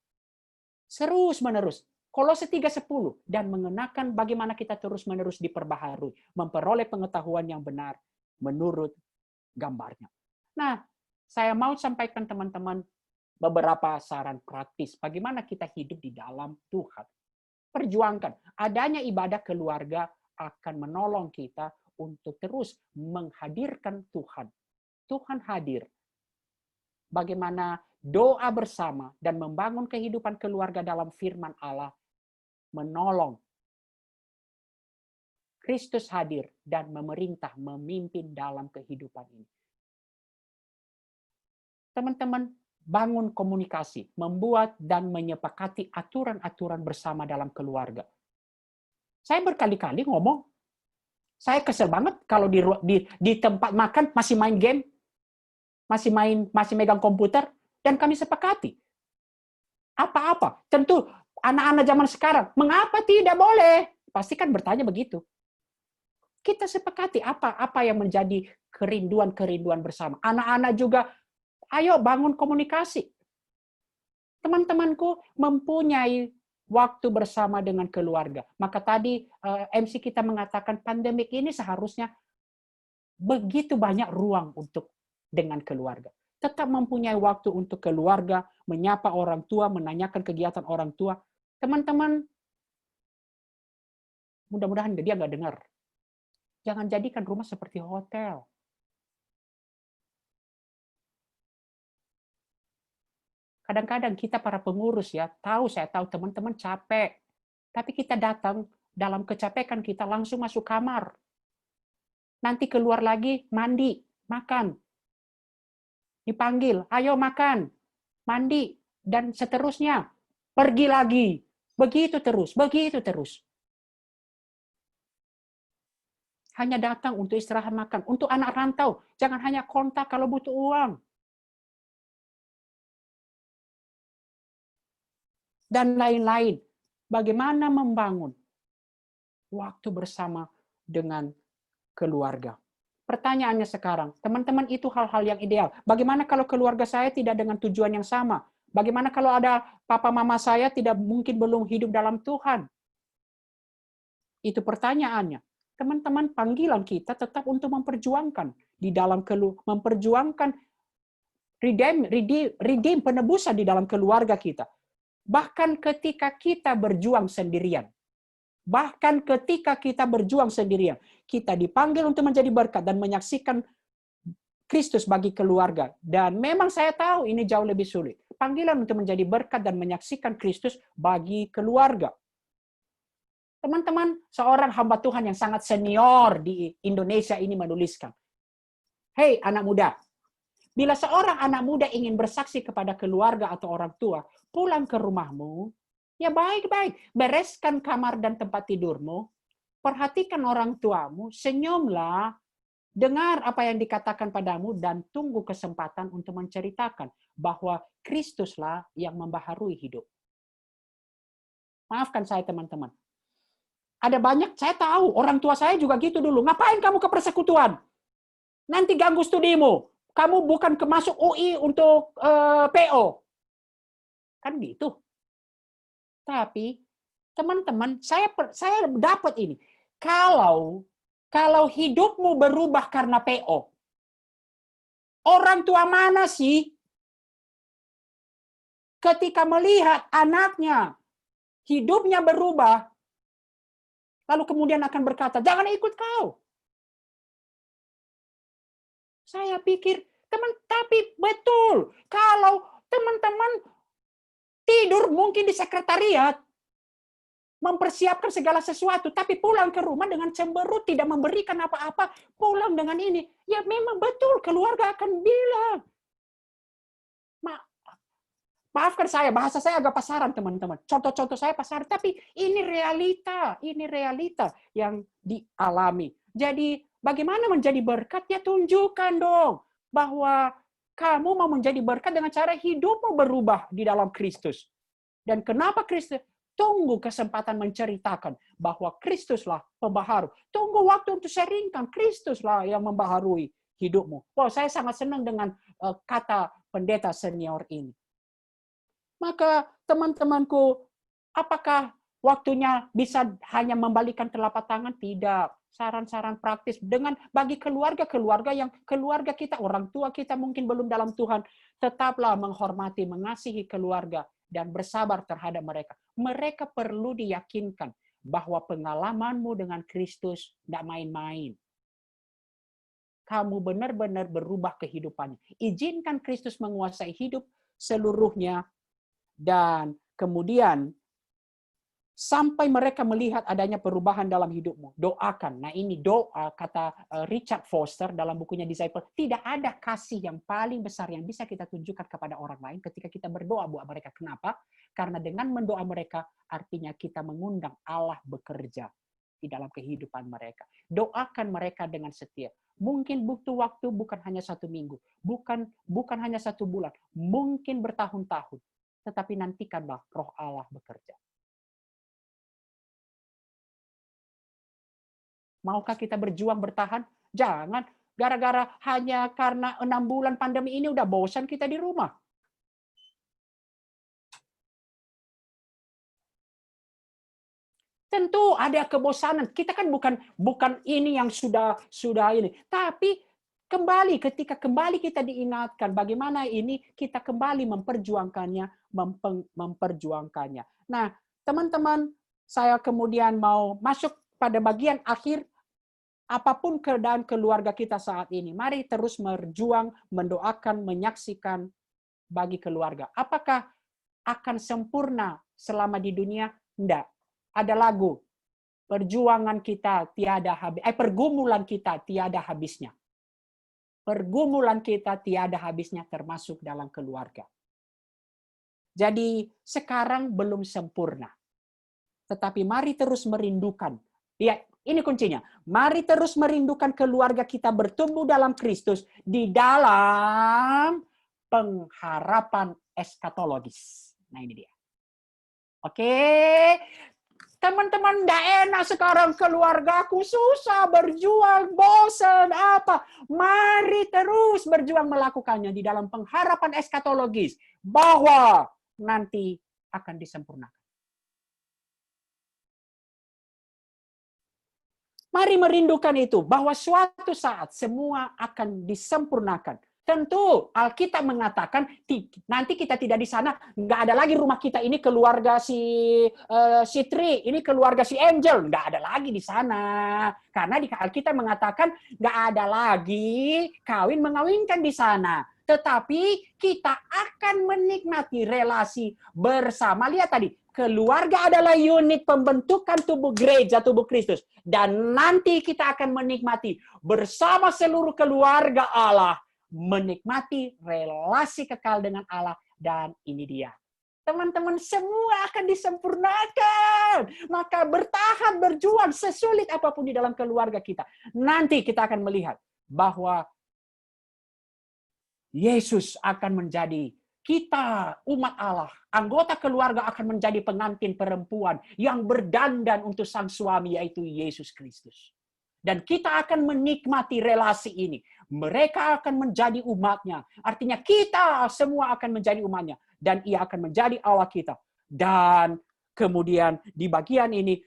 Terus-menerus. Kolose 3:10 dan mengenakan bagaimana kita terus-menerus diperbaharui, memperoleh pengetahuan yang benar menurut gambarnya. Nah, saya mau sampaikan teman-teman beberapa saran praktis bagaimana kita hidup di dalam Tuhan. Perjuangkan adanya ibadah keluarga akan menolong kita untuk terus menghadirkan Tuhan. Tuhan hadir. Bagaimana doa bersama dan membangun kehidupan keluarga dalam firman Allah menolong Kristus hadir dan memerintah, memimpin dalam kehidupan ini. Teman-teman, bangun komunikasi, membuat dan menyepakati aturan-aturan bersama dalam keluarga. Saya berkali-kali ngomong, saya kesel banget kalau di tempat makan masih main game, masih megang komputer, dan kami sepakati. Apa-apa, tentu anak-anak zaman sekarang, mengapa tidak boleh? Pasti kan bertanya begitu. Kita sepakati apa yang menjadi kerinduan-kerinduan bersama. Anak-anak juga, ayo bangun komunikasi. Teman-temanku mempunyai waktu bersama dengan keluarga. Maka tadi MC kita mengatakan pandemik ini seharusnya begitu banyak ruang untuk dengan keluarga. Tetap mempunyai waktu untuk keluarga, menyapa orang tua, menanyakan kegiatan orang tua. Teman-teman, mudah-mudahan dia nggak dengar. Jangan jadikan rumah seperti hotel. Kadang-kadang kita para pengurus ya, saya tahu teman-teman capek. Tapi kita datang dalam kecapekan kita langsung masuk kamar. Nanti keluar lagi, mandi, makan. Dipanggil, ayo makan, mandi, dan seterusnya. Pergi lagi. Begitu terus, begitu terus. Hanya datang untuk istirahat makan. Untuk anak rantau, jangan hanya kontak kalau butuh uang. Dan lain-lain. Bagaimana membangun waktu bersama dengan keluarga. Pertanyaannya sekarang, teman-teman itu hal-hal yang ideal. Bagaimana kalau keluarga saya tidak dengan tujuan yang sama? Bagaimana kalau ada papa mama saya tidak mungkin belum hidup dalam Tuhan? Itu pertanyaannya. Teman-teman, panggilan kita tetap untuk memperjuangkan di dalam memperjuangkan redeem penebusan di dalam keluarga kita. Bahkan ketika kita berjuang sendirian. Bahkan ketika kita berjuang sendirian, kita dipanggil untuk menjadi berkat dan menyaksikan Kristus bagi keluarga. Dan memang saya tahu ini jauh lebih sulit. Panggilan untuk menjadi berkat dan menyaksikan Kristus bagi keluarga. Teman-teman, seorang hamba Tuhan yang sangat senior di Indonesia ini menuliskan, "Hei anak muda, bila seorang anak muda ingin bersaksi kepada keluarga atau orang tua, pulang ke rumahmu, ya baik-baik, bereskan kamar dan tempat tidurmu, perhatikan orang tuamu, senyumlah, dengar apa yang dikatakan padamu, dan tunggu kesempatan untuk menceritakan bahwa Kristuslah yang membaharui hidup." Maafkan saya teman-teman. Ada banyak, saya tahu, orang tua saya juga gitu dulu. Ngapain kamu ke persekutuan? Nanti ganggu studimu. Kamu bukan masuk UI untuk PO. Kan gitu. Tapi, teman-teman, saya dapat ini. Kalau hidupmu berubah karena PO, orang tua mana sih ketika melihat anaknya hidupnya berubah, lalu kemudian akan berkata, jangan ikut kau. Saya pikir, tapi betul, kalau teman-teman tidur mungkin di sekretariat, mempersiapkan segala sesuatu, tapi pulang ke rumah dengan cemberut, tidak memberikan apa-apa, pulang dengan ini. Ya memang betul, keluarga akan bilang. Maafkan saya, bahasa saya agak pasaran teman-teman. Contoh-contoh saya pasaran, tapi ini realita yang dialami. Jadi bagaimana menjadi berkat? Ya tunjukkan dong bahwa kamu mau menjadi berkat dengan cara hidupmu berubah di dalam Kristus. Dan kenapa Kristus? Tunggu kesempatan menceritakan bahwa Kristuslah pembaharu. Tunggu waktu untuk sharingkan, Kristuslah yang membaharui hidupmu. Wow, saya sangat senang dengan kata pendeta senior ini. Maka teman-temanku, apakah waktunya bisa hanya membalikan telapak tangan? Tidak. Saran-saran praktis dengan bagi keluarga yang keluarga kita, orang tua kita mungkin belum dalam Tuhan, tetaplah menghormati, mengasihi keluarga dan bersabar terhadap mereka. Mereka perlu diyakinkan bahwa pengalamanmu dengan Kristus tidak main-main. Kamu benar-benar berubah kehidupannya. Izinkan Kristus menguasai hidup seluruhnya. Dan kemudian sampai mereka melihat adanya perubahan dalam hidupmu. Doakan. Nah ini doa, kata Richard Foster dalam bukunya Disciple. Tidak ada kasih yang paling besar yang bisa kita tunjukkan kepada orang lain ketika kita berdoa buat mereka. Kenapa? Karena dengan mendoa mereka, artinya kita mengundang Allah bekerja di dalam kehidupan mereka. Doakan mereka dengan setia. Mungkin butuh waktu bukan hanya 1 minggu. Bukan hanya 1 bulan. Mungkin bertahun-tahun. Tetapi nantikanlah Roh Allah bekerja. Maukah kita berjuang bertahan? Jangan. Gara-gara hanya karena 6 bulan pandemi ini udah bosan kita di rumah. Tentu ada kebosanan. Kita kan bukan ini yang sudah ini. Tapi ketika kembali kita diingatkan bagaimana ini kita kembali memperjuangkannya. Nah, teman-teman, saya kemudian mau masuk pada bagian akhir. Apapun keadaan keluarga kita saat ini, mari terus berjuang, mendoakan, menyaksikan bagi keluarga. Apakah akan sempurna selama di dunia? Tidak. Ada lagu, perjuangan kita tiada habis, pergumulan kita tiada habisnya. Pergumulan kita tiada habisnya termasuk dalam keluarga. Jadi sekarang belum sempurna. Tetapi mari terus merindukan. Ya, ini kuncinya. Mari terus merindukan keluarga kita bertumbuh dalam Kristus di dalam pengharapan eskatologis. Nah ini dia. Oke. Teman-teman, tidak enak sekarang keluargaku susah, berjuang, bosan, apa. Mari terus berjuang melakukannya di dalam pengharapan eskatologis. Bahwa nanti akan disempurnakan. Mari merindukan itu, bahwa suatu saat semua akan disempurnakan. Tentu Alkitab mengatakan nanti kita tidak di sana, nggak ada lagi rumah kita ini keluarga si Tri, ini keluarga si Angel, nggak ada lagi di sana. Karena di Alkitab mengatakan nggak ada lagi kawin mengawinkan di sana. Tetapi kita akan menikmati relasi bersama. Lihat tadi, keluarga adalah unit pembentukan tubuh gereja, tubuh Kristus. Dan nanti kita akan menikmati bersama seluruh keluarga Allah, menikmati relasi kekal dengan Allah. Dan ini dia. Teman-teman, semua akan disempurnakan. Maka bertahan, berjuang, sesulit apapun di dalam keluarga kita. Nanti kita akan melihat bahwa Yesus akan menjadi kita, umat Allah, anggota keluarga akan menjadi pengantin perempuan yang berdandan untuk sang suami, yaitu Yesus Kristus. Dan kita akan menikmati relasi ini. Mereka akan menjadi umatnya. Artinya kita semua akan menjadi umatnya. Dan ia akan menjadi Allah kita. Dan kemudian di bagian ini,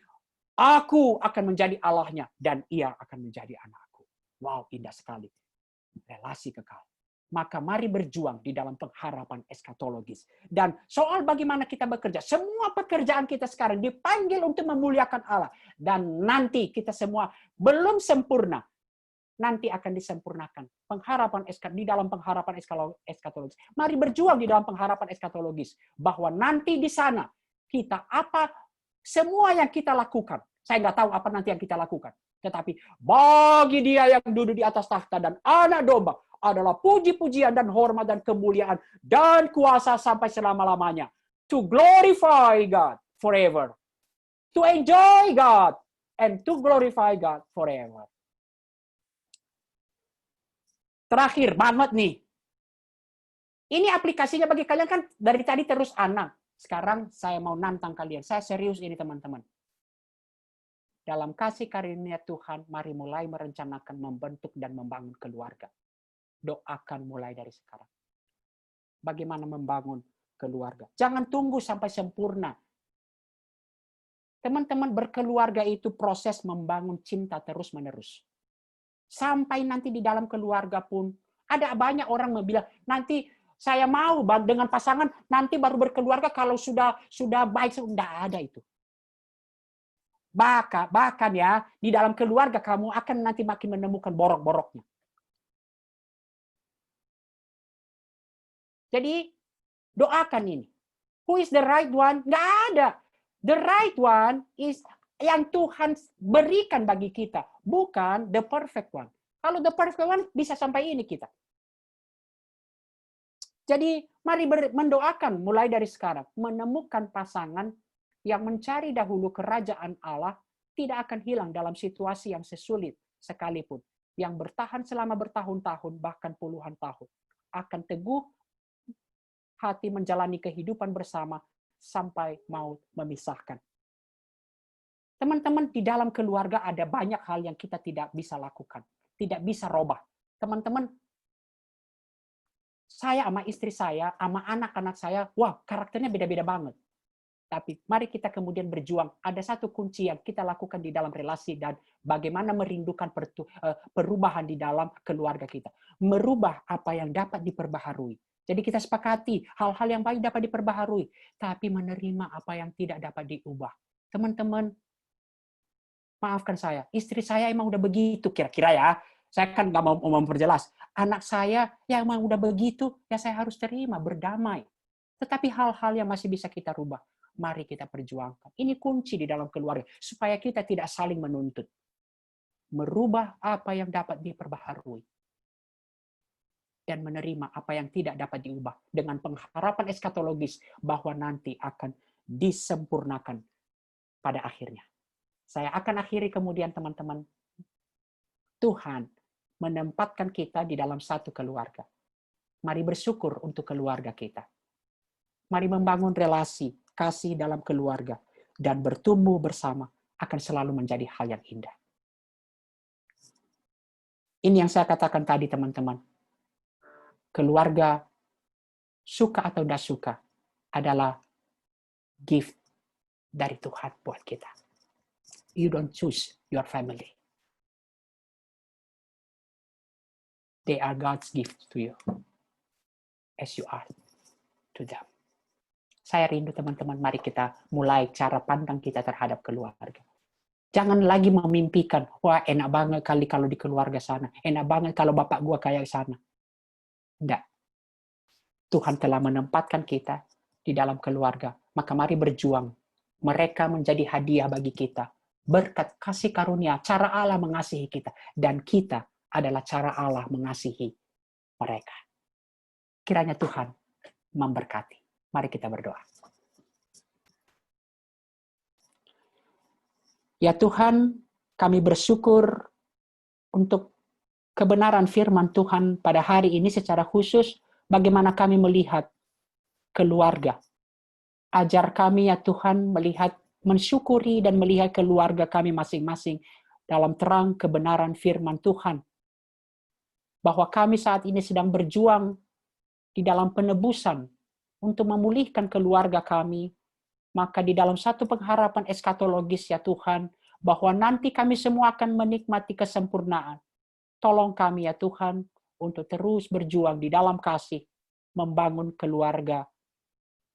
aku akan menjadi Allahnya. Dan ia akan menjadi anakku. Wow, indah sekali. Relasi kekal. Maka mari berjuang di dalam pengharapan eskatologis. Dan soal bagaimana kita bekerja, semua pekerjaan kita sekarang dipanggil untuk memuliakan Allah. Dan nanti kita semua belum sempurna. nanti akan disempurnakan. Di dalam pengharapan eskatologis. Mari berjuang di dalam pengharapan eskatologis. Bahwa nanti di sana kita semua yang kita lakukan. Saya nggak tahu apa nanti yang kita lakukan. Tetapi bagi Dia yang duduk di atas tahta dan Anak Domba adalah puji-pujian dan hormat dan kemuliaan dan kuasa sampai selama-lamanya. To glorify God forever. To enjoy God and to glorify God forever. Terakhir banget nih. Ini aplikasinya bagi kalian kan dari tadi terus anak. Sekarang saya mau nantang kalian. Saya serius ini teman-teman. Dalam kasih karunia Tuhan, mari mulai merencanakan, membentuk, dan membangun keluarga. Doakan mulai dari sekarang. Bagaimana membangun keluarga. Jangan tunggu sampai sempurna. Teman-teman, berkeluarga itu proses membangun cinta terus-menerus. Sampai nanti di dalam keluarga pun, ada banyak orang yang bilang, nanti saya mau dengan pasangan, nanti baru berkeluarga kalau sudah baik. Tidak ada itu. Bahkan ya, di dalam keluarga kamu akan nanti makin menemukan borok-boroknya. Jadi, doakan ini. Who is the right one? Nggak ada. The right one is yang Tuhan berikan bagi kita. Bukan the perfect one. Kalau the perfect one, bisa sampai ini kita. Jadi, mari mendoakan mulai dari sekarang. Menemukan pasangan yang mencari dahulu kerajaan Allah tidak akan hilang dalam situasi yang sesulit sekalipun. Yang bertahan selama bertahun-tahun, bahkan puluhan tahun. Akan teguh hati menjalani kehidupan bersama sampai maut memisahkan. Teman-teman, di dalam keluarga ada banyak hal yang kita tidak bisa lakukan. Tidak bisa robah. Teman-teman, saya sama istri saya, sama anak-anak saya, wah karakternya beda-beda banget. Tapi mari kita kemudian berjuang. Ada satu kunci yang kita lakukan di dalam relasi dan bagaimana merindukan perubahan di dalam keluarga kita. Merubah apa yang dapat diperbaharui. Jadi kita sepakati hal-hal yang baik dapat diperbaharui. Tapi menerima apa yang tidak dapat diubah. Teman-teman, maafkan saya. Istri saya emang udah begitu kira-kira ya. Saya kan nggak mau memperjelas. Anak saya yang emang udah begitu, ya saya harus terima, berdamai. Tetapi hal-hal yang masih bisa kita rubah. Mari kita perjuangkan. Ini kunci di dalam keluarga. Supaya kita tidak saling menuntut. Merubah apa yang dapat diperbaharui. Dan menerima apa yang tidak dapat diubah. Dengan pengharapan eskatologis bahwa nanti akan disempurnakan pada akhirnya. Saya akan akhiri kemudian teman-teman. Tuhan menempatkan kita di dalam satu keluarga. Mari bersyukur untuk keluarga kita. Mari membangun relasi, kasih dalam keluarga, dan bertumbuh bersama akan selalu menjadi hal yang indah. Ini yang saya katakan tadi teman-teman. Keluarga, suka atau tidak suka, adalah gift dari Tuhan buat kita. You don't choose your family. They are God's gift to you, as you are to them. Saya rindu teman-teman, mari kita mulai cara pandang kita terhadap keluarga. Jangan lagi memimpikan, wah enak banget kali kalau di keluarga sana. Enak banget kalau bapak gua kayak sana. Tidak. Tuhan telah menempatkan kita di dalam keluarga. Maka mari berjuang. Mereka menjadi hadiah bagi kita. Berkat kasih karunia, cara Allah mengasihi kita. Dan kita adalah cara Allah mengasihi mereka. Kiranya Tuhan memberkati. Mari kita berdoa. Ya Tuhan, kami bersyukur untuk kebenaran firman Tuhan pada hari ini secara khusus, bagaimana kami melihat keluarga. Ajar kami ya Tuhan melihat, mensyukuri dan melihat keluarga kami masing-masing dalam terang kebenaran firman Tuhan. Bahwa kami saat ini sedang berjuang di dalam penebusan untuk memulihkan keluarga kami, maka di dalam satu pengharapan eskatologis ya Tuhan, bahwa nanti kami semua akan menikmati kesempurnaan. Tolong kami ya Tuhan, untuk terus berjuang di dalam kasih, membangun keluarga,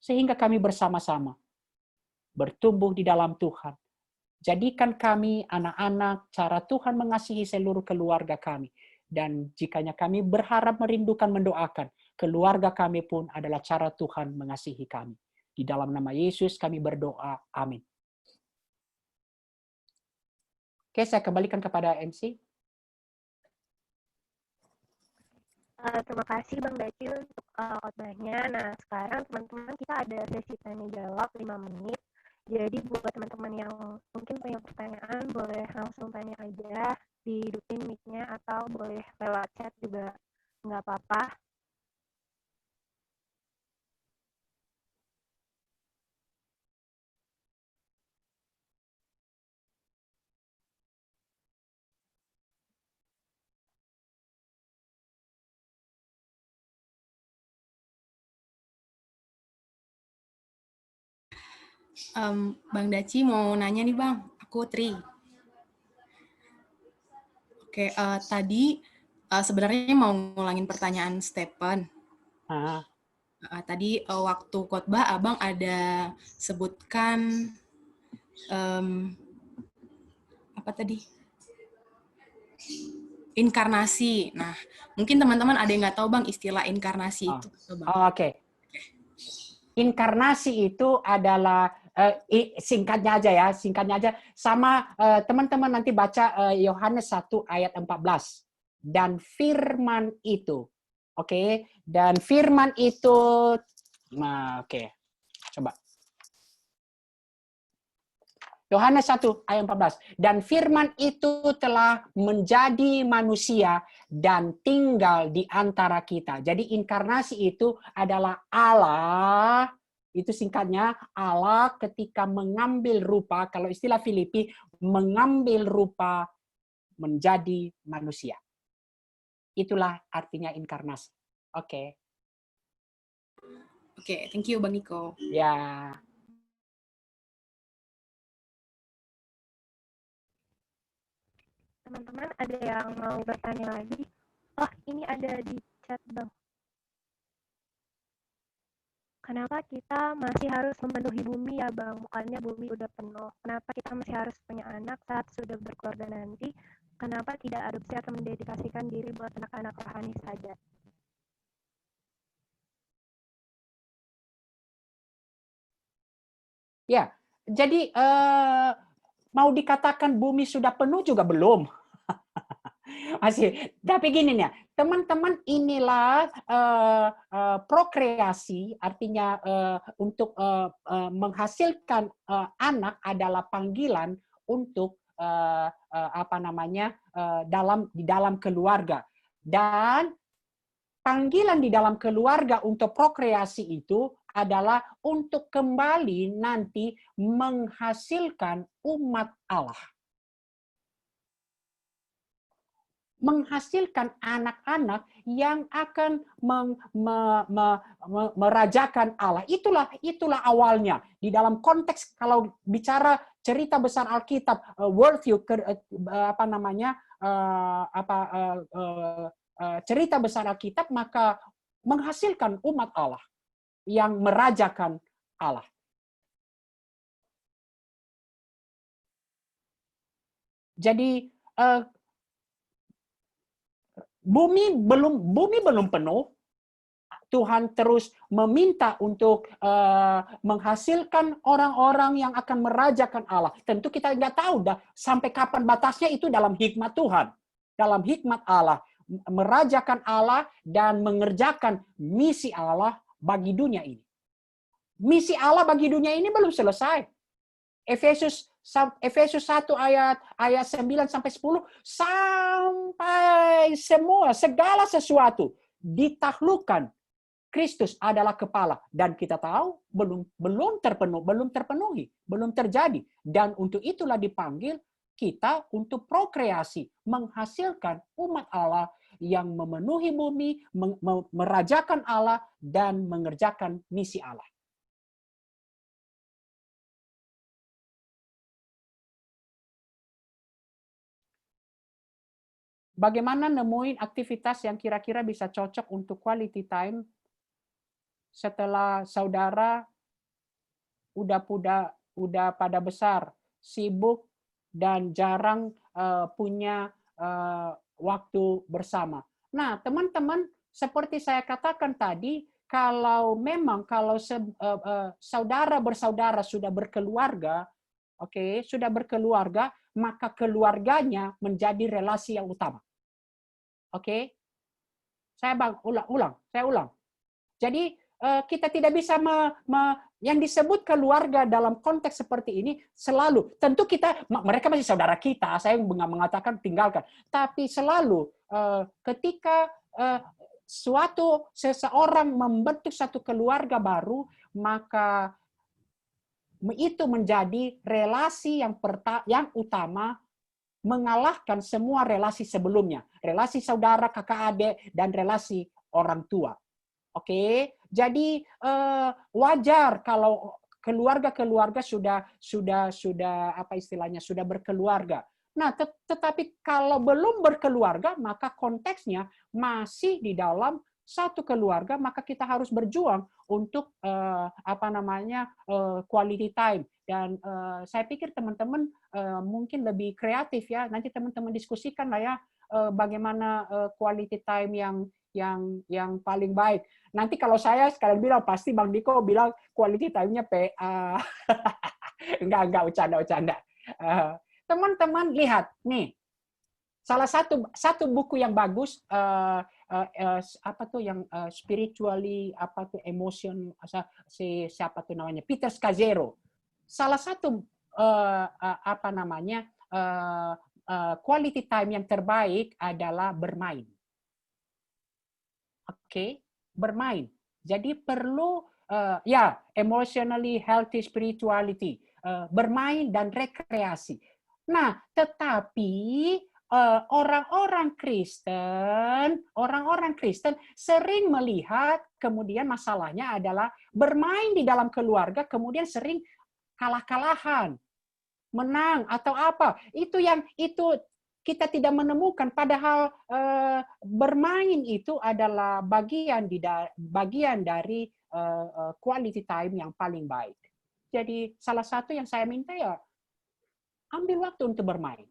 sehingga kami bersama-sama bertumbuh di dalam Tuhan, Jadikan kami anak-anak cara Tuhan mengasihi seluruh keluarga kami. Dan jikanya kami berharap merindukan mendoakan, keluarga kami pun adalah cara Tuhan mengasihi kami. Di dalam nama Yesus kami berdoa. Amin. Oke, saya kembalikan kepada MC. Terima kasih Bang Daci untuk khotbahnya. Nah, sekarang teman-teman kita ada sesi tanya jawab 5 menit. Jadi buat teman-teman yang mungkin punya pertanyaan, boleh langsung tanya aja, dihidupin mic-nya atau boleh lewat chat juga nggak apa-apa. Bang Daci mau nanya nih Bang, aku Tri. Oke, tadi sebenarnya mau ngulangin pertanyaan Stephen. Tadi waktu khotbah Abang ada sebutkan apa tadi? Inkarnasi. Nah, mungkin teman-teman ada yang nggak tahu Bang istilah inkarnasi itu. Oke. Inkarnasi itu adalah singkatnya aja sama teman-teman nanti baca Yohanes 1 ayat 14 dan firman itu. Oke, dan firman itu coba. Yohanes 1 ayat 14. Dan firman itu telah menjadi manusia dan tinggal di antara kita. Jadi inkarnasi itu adalah Allah, itu singkatnya Allah ketika mengambil rupa, kalau istilah Filipi, mengambil rupa menjadi manusia. Itulah artinya inkarnasi. Oke. Oke, thank you Bang Niko. Ya. Teman-teman ada yang mau bertanya lagi? Oh, ini ada di chat Bang. Kenapa kita masih harus memenuhi bumi ya Bang? Bukannya bumi udah penuh. Kenapa kita masih harus punya anak saat sudah berkeluarga nanti? Kenapa tidak adopsi atau mendedikasikan diri buat anak-anak rohani saja? Ya, jadi mau dikatakan bumi sudah penuh juga belum. Masih. Tapi gini nih, teman-teman, inilah prokreasi, artinya untuk menghasilkan anak adalah panggilan untuk di dalam keluarga. Dan panggilan di dalam keluarga untuk prokreasi itu adalah untuk kembali nanti menghasilkan umat Allah. Menghasilkan anak-anak yang akan merajakan Allah. Itulah awalnya. Di dalam konteks kalau bicara cerita besar Alkitab, worldview, cerita besar Alkitab, maka menghasilkan umat Allah yang merajakan Allah. Jadi bumi belum penuh. Tuhan terus meminta untuk menghasilkan orang-orang yang akan merajakan Allah. Tentu kita nggak tahu dah sampai kapan batasnya, itu dalam hikmat Tuhan. Dalam hikmat Allah. Merajakan Allah dan mengerjakan misi Allah bagi dunia ini. Misi Allah bagi dunia ini belum selesai. Efesus 1 ayat 9 sampai 10 sampai segala sesuatu ditaklukkan. Kristus adalah kepala dan kita tahu belum terpenuhi, belum terjadi, dan untuk itulah dipanggil kita untuk prokreasi, menghasilkan umat Allah yang memenuhi bumi, merajakan Allah dan mengerjakan misi Allah. Bagaimana nemuin aktivitas yang kira-kira bisa cocok untuk quality time setelah saudara udah pada besar, sibuk dan jarang punya waktu bersama. Nah, teman-teman, seperti saya katakan tadi, kalau saudara bersaudara sudah berkeluarga, oke, sudah berkeluarga, maka keluarganya menjadi relasi yang utama. Oke? Saya ulang. Jadi kita tidak bisa yang disebut keluarga dalam konteks seperti ini selalu, tentu mereka masih saudara kita, saya mengatakan tinggalkan, tapi selalu ketika seseorang membentuk satu keluarga baru, maka itu menjadi relasi yang utama, mengalahkan semua relasi sebelumnya, relasi saudara, kakak adik, dan relasi orang tua. Oke, jadi wajar kalau keluarga-keluarga sudah apa istilahnya, sudah berkeluarga. Nah, tetapi kalau belum berkeluarga, maka konteksnya masih di dalam satu keluarga, maka kita harus berjuang untuk quality time. Dan saya pikir teman-teman mungkin lebih kreatif ya. Nanti teman-teman diskusikan lah ya bagaimana quality time yang paling baik. Nanti kalau saya sekalian bilang, pasti Bang Diko bilang quality time-nya PA. Enggak, bercanda. Teman-teman lihat nih, salah satu buku yang bagus, spiritually, emotion, siapa tuh namanya, Peter Scazzero. Salah satu quality time yang terbaik adalah bermain. Oke, bermain. Jadi perlu emotionally healthy spirituality, bermain dan rekreasi. Nah, tetapi orang-orang Kristen sering melihat, kemudian masalahnya adalah bermain di dalam keluarga, kemudian sering kalah-kalahan, menang atau apa. Itu kita tidak menemukan, padahal bermain itu adalah bagian dari quality time yang paling baik. Jadi salah satu yang saya minta ya, ambil waktu untuk bermain.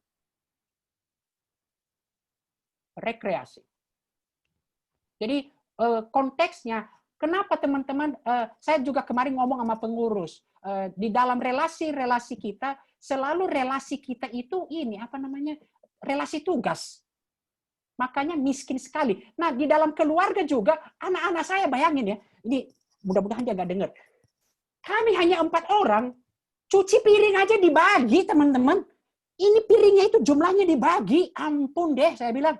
Rekreasi. Jadi konteksnya, kenapa teman-teman, saya juga kemarin ngomong sama pengurus, di dalam relasi kita, selalu relasi kita itu relasi tugas. Makanya miskin sekali. Nah, di dalam keluarga juga, anak-anak saya bayangin ya, ini mudah-mudahan dia nggak dengar. Kami hanya 4 orang, cuci piring aja dibagi, teman-teman. Ini piringnya itu jumlahnya dibagi, ampun deh, saya bilang.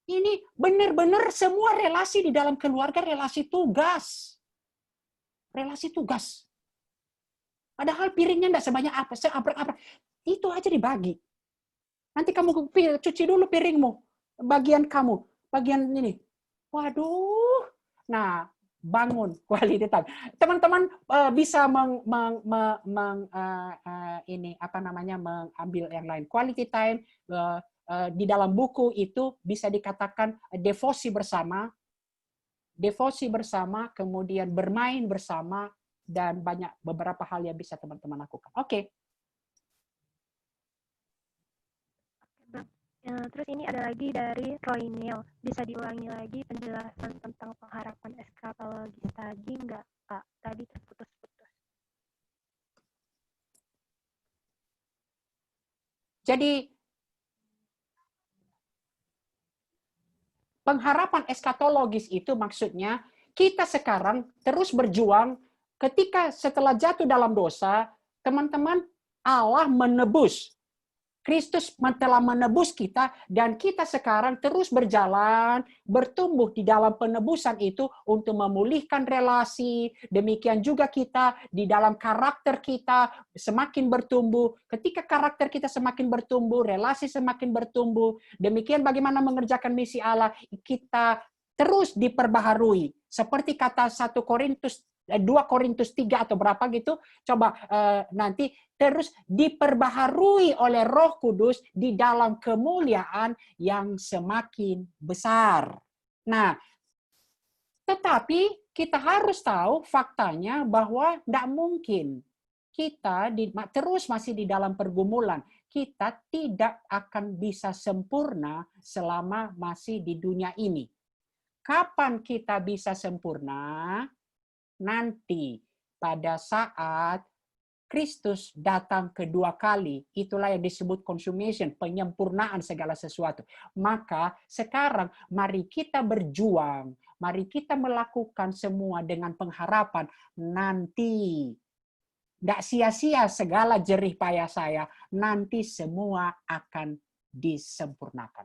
Ini benar-benar semua relasi di dalam keluarga, relasi tugas. Relasi tugas. Padahal piringnya enggak sebanyak apa, itu aja dibagi. Nanti kamu cuci dulu piringmu, bagian kamu, bagian ini. Waduh. Nah, bangun quality time. Teman-teman bisa mengambil yang lain. Quality time di dalam buku itu bisa dikatakan devosi bersama, kemudian bermain bersama, dan beberapa hal yang bisa teman-teman lakukan. Oke. Terus ini ada lagi dari Roy Neil. Bisa diulangi lagi penjelasan tentang pengharapan eskatologis tadi nggak, Kak? Tadi terputus-putus. Jadi pengharapan eskatologis itu maksudnya kita sekarang terus berjuang ketika setelah jatuh dalam dosa, teman-teman, Allah menebus. Kristus telah menebus kita, dan kita sekarang terus berjalan, bertumbuh di dalam penebusan itu untuk memulihkan relasi. Demikian juga kita di dalam karakter kita semakin bertumbuh. Ketika karakter kita semakin bertumbuh, relasi semakin bertumbuh. Demikian bagaimana mengerjakan misi Allah, kita terus diperbaharui. Seperti kata 2 Korintus 3 atau berapa gitu, coba nanti terus diperbaharui oleh Roh Kudus di dalam kemuliaan yang semakin besar. Nah, tetapi kita harus tahu faktanya bahwa tidak mungkin kita terus masih di dalam pergumulan. kita tidak akan bisa sempurna selama masih di dunia ini. Kapan kita bisa sempurna? Nanti pada saat Kristus datang kedua kali. Itulah yang disebut consummation, penyempurnaan segala sesuatu. Maka sekarang mari kita berjuang, mari kita melakukan semua dengan pengharapan nanti. Tidak sia-sia segala jerih payah saya, nanti semua akan disempurnakan.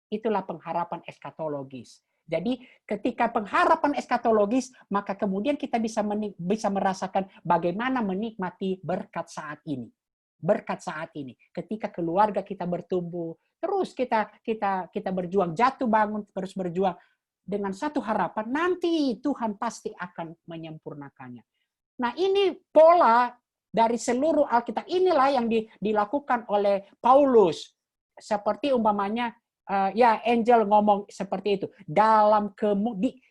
Itulah pengharapan eskatologis. Jadi ketika pengharapan eskatologis, maka kemudian kita bisa merasakan bagaimana menikmati berkat saat ini. Berkat saat ini. Ketika keluarga kita bertumbuh, terus kita berjuang, jatuh bangun, terus berjuang dengan satu harapan, nanti Tuhan pasti akan menyempurnakannya. Nah, ini pola dari seluruh Alkitab. Inilah yang dilakukan oleh Paulus. Seperti umpamanya, ya Angel ngomong seperti itu.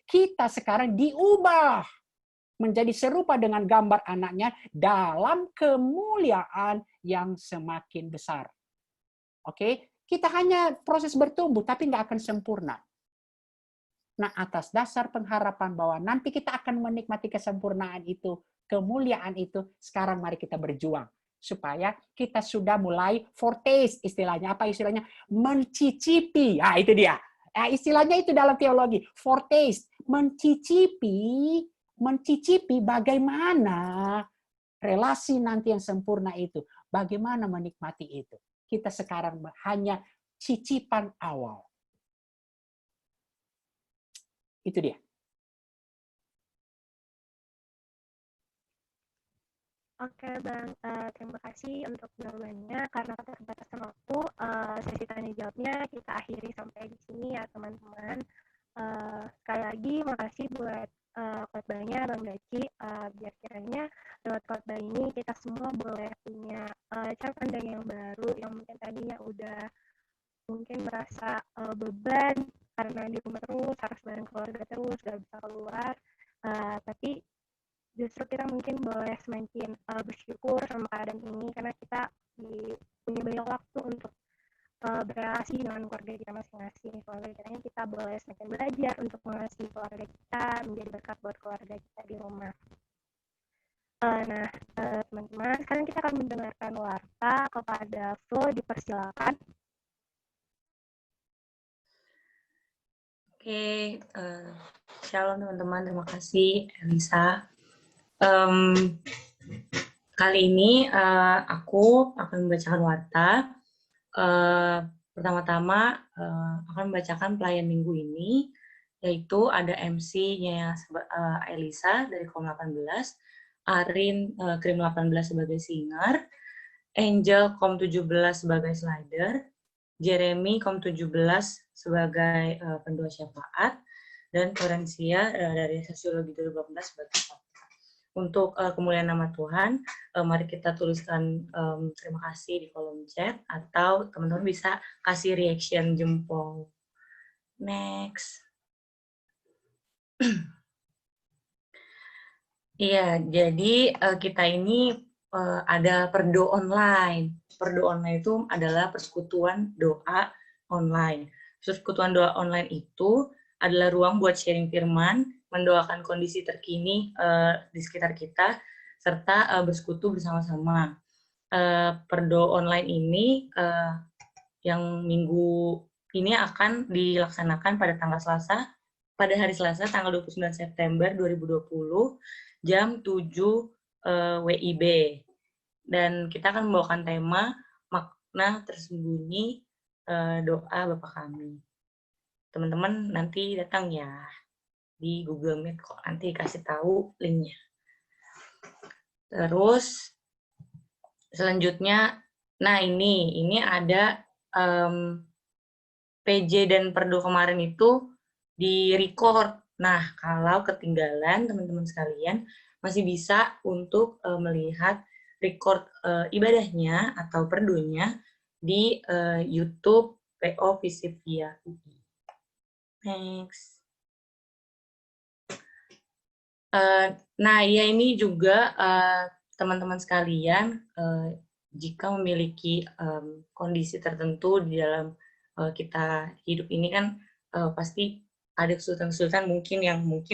Kita sekarang diubah menjadi serupa dengan gambar anaknya dalam kemuliaan yang semakin besar. Oke, kita hanya proses bertumbuh, tapi nggak akan sempurna. Nah, atas dasar pengharapan bahwa nanti kita akan menikmati kesempurnaan itu, kemuliaan itu, sekarang mari kita berjuang. Supaya kita sudah mulai foretaste, istilahnya. Apa istilahnya? Mencicipi. Ah, itu dia. Istilahnya itu dalam teologi. Foretaste. Mencicipi bagaimana relasi nanti yang sempurna itu. Bagaimana menikmati itu. Kita sekarang hanya cicipan awal. Itu dia. Oke Bang, terima kasih untuk jawabannya. Karena keterbatasan waktu, sesi tanya jawabnya kita akhiri sampai di sini ya teman-teman. Sekali lagi makasih buat khotbahnya Bang Daci. Biar kiranya lewat khotbah ini kita semua boleh punya cara pandang yang baru, yang mungkin tadinya udah mungkin merasa beban karena di rumah terus, harus bareng keluarga terus, gak bisa keluar. Tapi justru kita mungkin boleh semakin bersyukur sama keadaan ini karena kita punya banyak waktu untuk berrelasi dengan keluarga kita masing-masing. Semoga kiranya kita boleh semakin belajar untuk mengasihi keluarga kita, menjadi berkat buat keluarga kita di rumah. Nah, teman-teman, sekarang kita akan mendengarkan warta. Kepada Flo, dipersilakan. Oke, shalom teman-teman, terima kasih Elisa. Kali ini aku akan membacakan warta. Pertama-tama akan membacakan pelayan minggu ini, yaitu ada MC-nya Elisa dari KOM 18, Arin Krim 18 sebagai singer, Angel KOM 17 sebagai slider, Jeremy KOM 17 sebagai pendua syafaat, dan Florencia dari Sosiologi 2018 sebagai syafaat. Untuk kemuliaan nama Tuhan, mari kita tuliskan terima kasih di kolom chat, atau teman-teman bisa kasih reaction jempol. Next. Iya, jadi kita ini ada perdo online. Perdo online itu adalah persekutuan doa online. Persekutuan doa online itu adalah ruang buat sharing firman, mendoakan kondisi terkini di sekitar kita, serta bersekutu bersama-sama. Perdo online ini yang minggu ini akan dilaksanakan pada hari Selasa, tanggal 29 September 2020, jam 7 WIB. Dan kita akan membawakan tema makna tersembunyi doa Bapa Kami. Teman-teman nanti datang ya di Google Meet kok, nanti kasih tahu linknya. Terus selanjutnya, nah ini ada PJ dan Perdo kemarin itu di record. Nah, kalau ketinggalan teman-teman sekalian masih bisa untuk melihat record ibadahnya atau perdonya di YouTube PO Visipia UI. Next. Nah, ya ini juga teman-teman sekalian jika memiliki kondisi tertentu di dalam kita hidup ini kan pasti ada kesulitan-kesulitan mungkin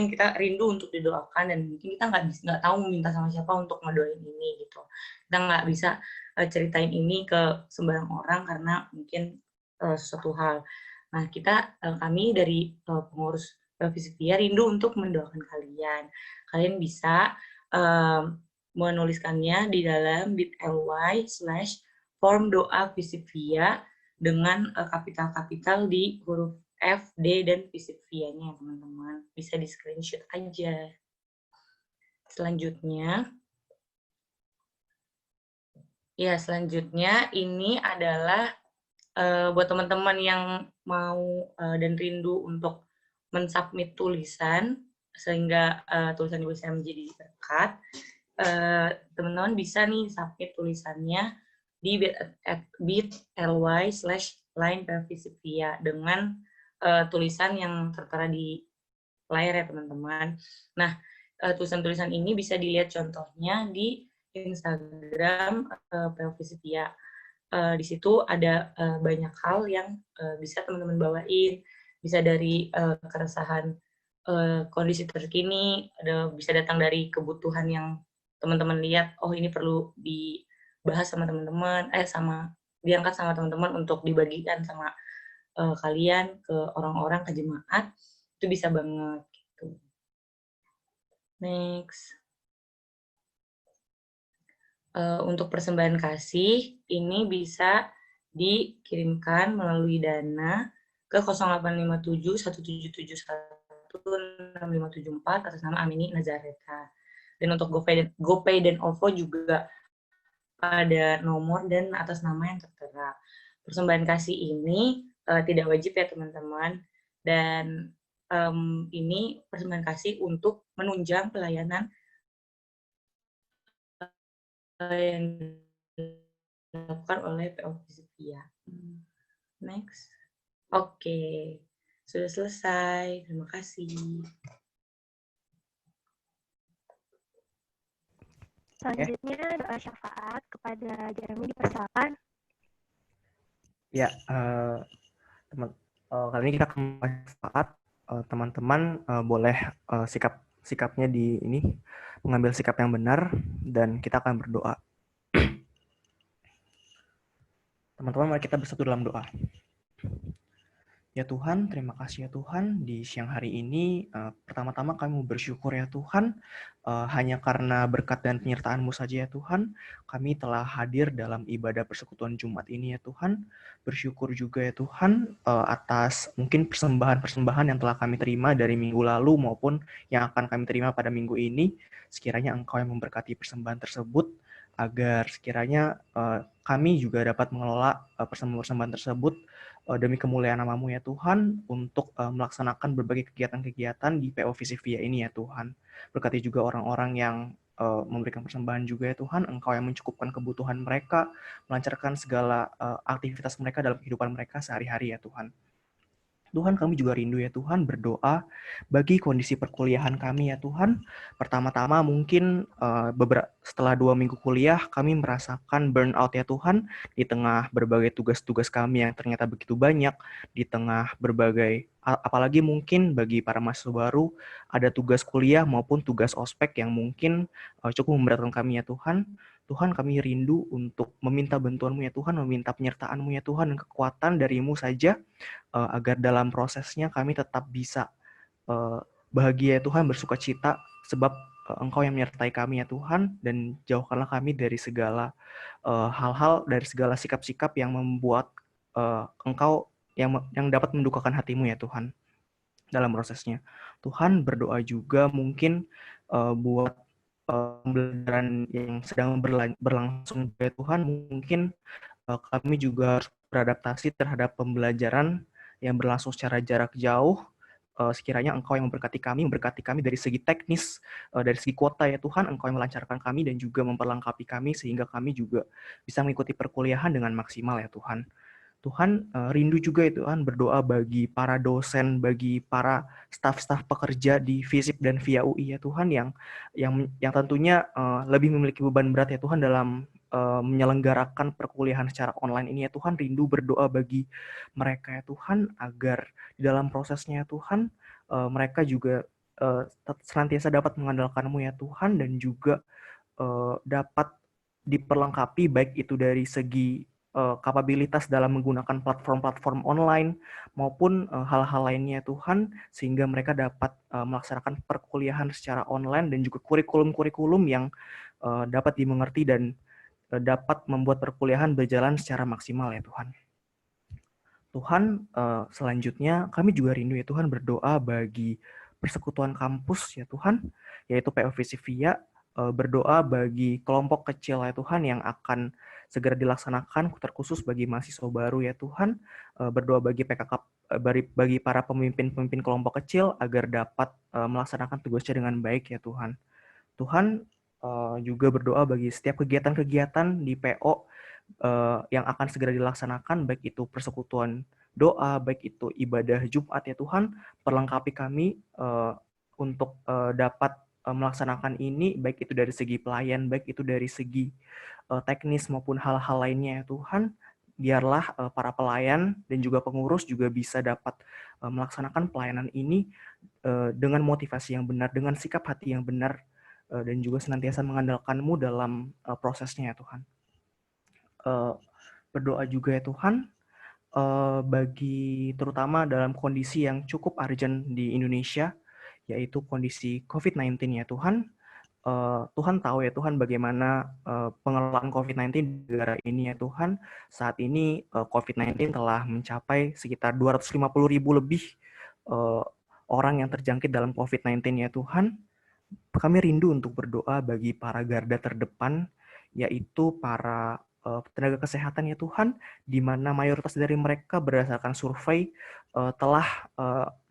kita rindu untuk didoakan, dan mungkin kita nggak tahu minta sama siapa untuk ngedoain ini gitu. Kita nggak bisa ceritain ini ke sembarang orang karena mungkin suatu hal. Nah, kami dari pengurus Visipia rindu untuk mendoakan kalian. Kalian bisa menuliskannya di dalam bit.ly/form doa Visipia dengan kapital-kapital di huruf F, D, dan Visipia-nya, teman-teman. Bisa di screenshot aja. Selanjutnya ini adalah buat teman-teman yang mau dan rindu untuk mensubmit tulisan sehingga tulisan bisa menjadi berkat. Teman-teman bisa nih submit tulisannya di bit.ly/line.visipia dengan tulisan yang tertera di layar ya teman-teman. Nah, tulisan-tulisan ini bisa dilihat contohnya di Instagram Visipia. Di situ ada banyak hal yang bisa teman-teman bawain, bisa dari keresahan kondisi terkini, bisa datang dari kebutuhan yang teman-teman lihat, oh ini perlu dibahas sama teman-teman, diangkat sama teman-teman untuk dibagikan sama kalian ke orang-orang, ke jemaat, itu bisa banget gitu. Next. Untuk persembahan kasih, ini bisa dikirimkan melalui Dana ke 0857 1771 6574 atas nama Amini Nazareta. Dan untuk GoPay dan OVO juga ada nomor dan atas nama yang tertera. Persembahan kasih ini tidak wajib ya teman-teman, dan ini persembahan kasih untuk menunjang pelayanan yang dilakukan oleh PO Visipia. Next. Oke, sudah selesai. Terima kasih. Selanjutnya doa syafaat kepada Jeremy dipersilakan. Ya, kali ini kita akan syafaat. Teman-teman boleh sikapnya di ini, mengambil sikap yang benar, dan kita akan berdoa. Teman-teman, mari kita bersatu dalam doa. Ya Tuhan, terima kasih ya Tuhan, di siang hari ini pertama-tama kami bersyukur ya Tuhan, hanya karena berkat dan penyertaan-Mu saja ya Tuhan, kami telah hadir dalam ibadah persekutuan Jumat ini ya Tuhan. Bersyukur juga ya Tuhan atas mungkin persembahan-persembahan yang telah kami terima dari minggu lalu maupun yang akan kami terima pada minggu ini. Sekiranya Engkau yang memberkati persembahan tersebut, agar sekiranya kami juga dapat mengelola persembahan-persembahan tersebut demi kemuliaan nama-Mu ya Tuhan, untuk melaksanakan berbagai kegiatan-kegiatan di PO Visipia ini ya Tuhan. Berkati juga orang-orang yang memberikan persembahan juga ya Tuhan, Engkau yang mencukupkan kebutuhan mereka, melancarkan segala aktivitas mereka dalam kehidupan mereka sehari-hari ya Tuhan. Tuhan, kami juga rindu ya Tuhan berdoa bagi kondisi perkuliahan kami ya Tuhan. Pertama-tama mungkin setelah 2 minggu kuliah kami merasakan burnout ya Tuhan, di tengah berbagai tugas-tugas kami yang ternyata begitu banyak, di tengah berbagai, apalagi mungkin bagi para mahasiswa baru, ada tugas kuliah maupun tugas ospek yang mungkin cukup memberatkan kami ya Tuhan. Tuhan, kami rindu untuk meminta bantuan-Mu ya Tuhan, meminta penyertaan-Mu ya Tuhan, dan kekuatan dari-Mu saja, agar dalam prosesnya kami tetap bisa bahagia ya Tuhan, bersuka cita, sebab Engkau yang menyertai kami ya Tuhan, dan jauhkanlah kami dari segala hal-hal, dari segala sikap-sikap yang membuat Engkau yang dapat mendukakan hati-Mu ya Tuhan dalam prosesnya. Tuhan, berdoa juga mungkin buat pembelajaran yang sedang berlangsung ya Tuhan, mungkin kami juga harus beradaptasi terhadap pembelajaran yang berlangsung secara jarak jauh. Sekiranya Engkau yang memberkati kami dari segi teknis, dari segi kuota ya Tuhan, Engkau yang melancarkan kami dan juga memperlengkapi kami sehingga kami juga bisa mengikuti perkuliahan dengan maksimal ya Tuhan. Tuhan rindu juga ya Tuhan berdoa bagi para dosen, bagi para staf-staf pekerja di FISIP dan via UI ya Tuhan yang tentunya lebih memiliki beban berat ya Tuhan dalam menyelenggarakan perkuliahan secara online ini ya Tuhan. Rindu berdoa bagi mereka ya Tuhan agar di dalam prosesnya ya Tuhan mereka juga senantiasa dapat mengandalkan-Mu ya Tuhan, dan juga dapat diperlengkapi baik itu dari segi kapabilitas dalam menggunakan platform-platform online maupun hal-hal lainnya Tuhan, sehingga mereka dapat melaksanakan perkuliahan secara online dan juga kurikulum-kurikulum yang dapat dimengerti dan dapat membuat perkuliahan berjalan secara maksimal ya Tuhan. Tuhan, selanjutnya kami juga rindu ya Tuhan berdoa bagi persekutuan kampus ya Tuhan, yaitu PO Visipia, berdoa bagi kelompok kecil ya Tuhan yang akan segera dilaksanakan, terkhusus bagi mahasiswa baru ya Tuhan, berdoa bagi PKK, bagi para pemimpin-pemimpin kelompok kecil agar dapat melaksanakan tugasnya dengan baik ya Tuhan. Tuhan juga berdoa bagi setiap kegiatan-kegiatan di PO yang akan segera dilaksanakan, baik itu persekutuan doa, baik itu ibadah Jumat ya Tuhan, perlengkapi kami untuk dapat melaksanakan ini, baik itu dari segi pelayan, baik itu dari segi teknis maupun hal-hal lainnya ya Tuhan. Biarlah para pelayan dan juga pengurus juga bisa dapat melaksanakan pelayanan ini dengan motivasi yang benar, dengan sikap hati yang benar, dan juga senantiasa mengandalkan-Mu dalam prosesnya ya Tuhan. Berdoa juga ya Tuhan bagi terutama dalam kondisi yang cukup urgent di Indonesia, yaitu kondisi COVID-19 ya Tuhan. Tuhan tahu ya Tuhan bagaimana pengelolaan COVID-19 di negara ini ya Tuhan. Saat ini COVID-19 telah mencapai sekitar 250.000 lebih orang yang terjangkit dalam COVID-19 ya Tuhan. Kami rindu untuk berdoa bagi para garda terdepan, yaitu para tenaga kesehatan ya Tuhan, di mana mayoritas dari mereka berdasarkan survei telah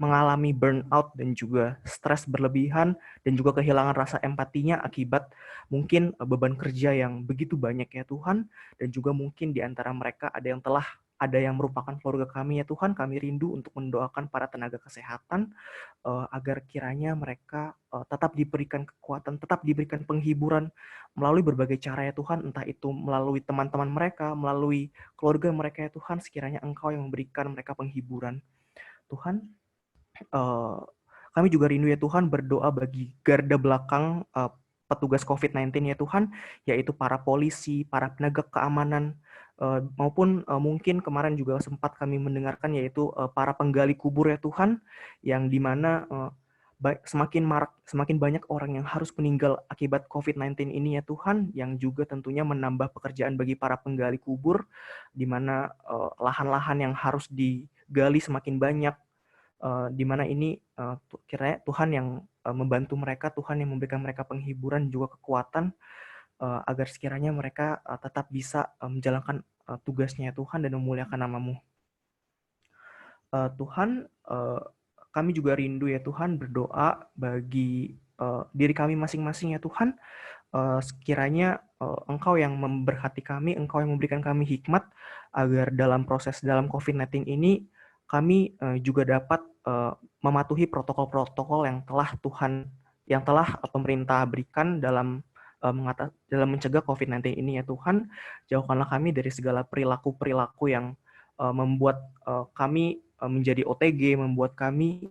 mengalami burnout dan juga stres berlebihan dan juga kehilangan rasa empatinya akibat mungkin beban kerja yang begitu banyak ya Tuhan, dan juga mungkin di antara mereka ada yang merupakan keluarga kami ya Tuhan. Kami rindu untuk mendoakan para tenaga kesehatan agar kiranya mereka tetap diberikan kekuatan, tetap diberikan penghiburan melalui berbagai cara ya Tuhan, entah itu melalui teman-teman mereka, melalui keluarga mereka ya Tuhan, sekiranya Engkau yang memberikan mereka penghiburan. Tuhan, kami juga rindu ya Tuhan berdoa bagi garda belakang petugas COVID-19 ya Tuhan, yaitu para polisi, para penegak keamanan, maupun mungkin kemarin juga sempat kami mendengarkan yaitu para penggali kubur ya Tuhan, yang dimana semakin banyak orang yang harus meninggal akibat COVID-19 ini ya Tuhan, yang juga tentunya menambah pekerjaan bagi para penggali kubur, di mana lahan-lahan yang harus digali semakin banyak, di mana ini kiranya Tuhan yang membantu mereka, Tuhan yang memberikan mereka penghiburan juga kekuatan agar sekiranya mereka tetap bisa menjalankan tugasnya Tuhan dan memuliakan nama-Mu. Tuhan, kami juga rindu ya Tuhan berdoa bagi diri kami masing-masing ya Tuhan, sekiranya Engkau yang memberkati kami, Engkau yang memberikan kami hikmat agar dalam COVID-19 ini kami juga dapat mematuhi protokol-protokol yang telah pemerintah berikan dalam mencegah COVID-19 ini ya Tuhan. Jauhkanlah kami dari segala perilaku-perilaku yang membuat kami menjadi OTG, membuat kami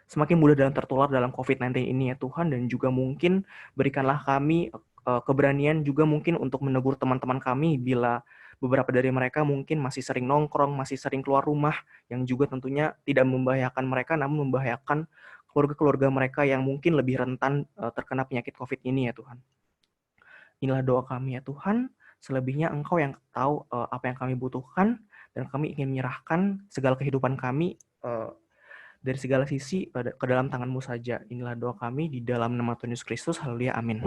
semakin mudah dalam tertular dalam COVID-19 ini ya Tuhan, dan juga mungkin berikanlah kami keberanian juga mungkin untuk menegur teman-teman kami bila beberapa dari mereka mungkin masih sering nongkrong, masih sering keluar rumah, yang juga tentunya tidak membahayakan mereka, namun membahayakan keluarga-keluarga mereka yang mungkin lebih rentan terkena penyakit COVID ini ya Tuhan. Inilah doa kami ya Tuhan, selebihnya Engkau yang tahu apa yang kami butuhkan, dan kami ingin menyerahkan segala kehidupan kami dari segala sisi ke dalam tangan-Mu saja. Inilah doa kami di dalam nama Tuhan Yesus Kristus. Haleluya, amin.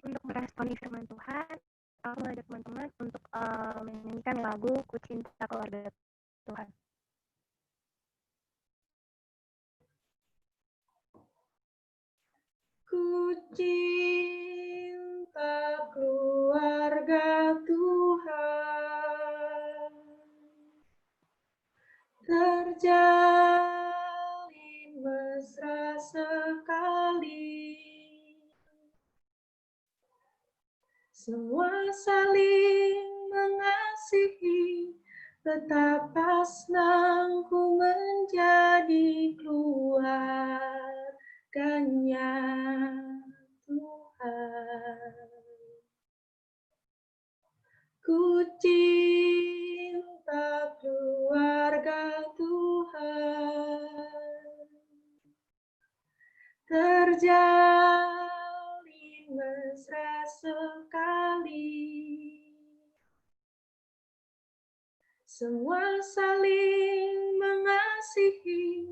Untuk meresponi firman Tuhan, aku mengajak teman-teman untuk menyanyikan lagu Ku Cinta Keluarga Tuhan. Ku cinta keluarga Tuhan, terjalin mesra sekali. Semua saling mengasihi, betapa senangku menjadi keluarganya Tuhan. Ku cinta keluarga Tuhan, terjalin mesra sekali. Semua saling mengasihi,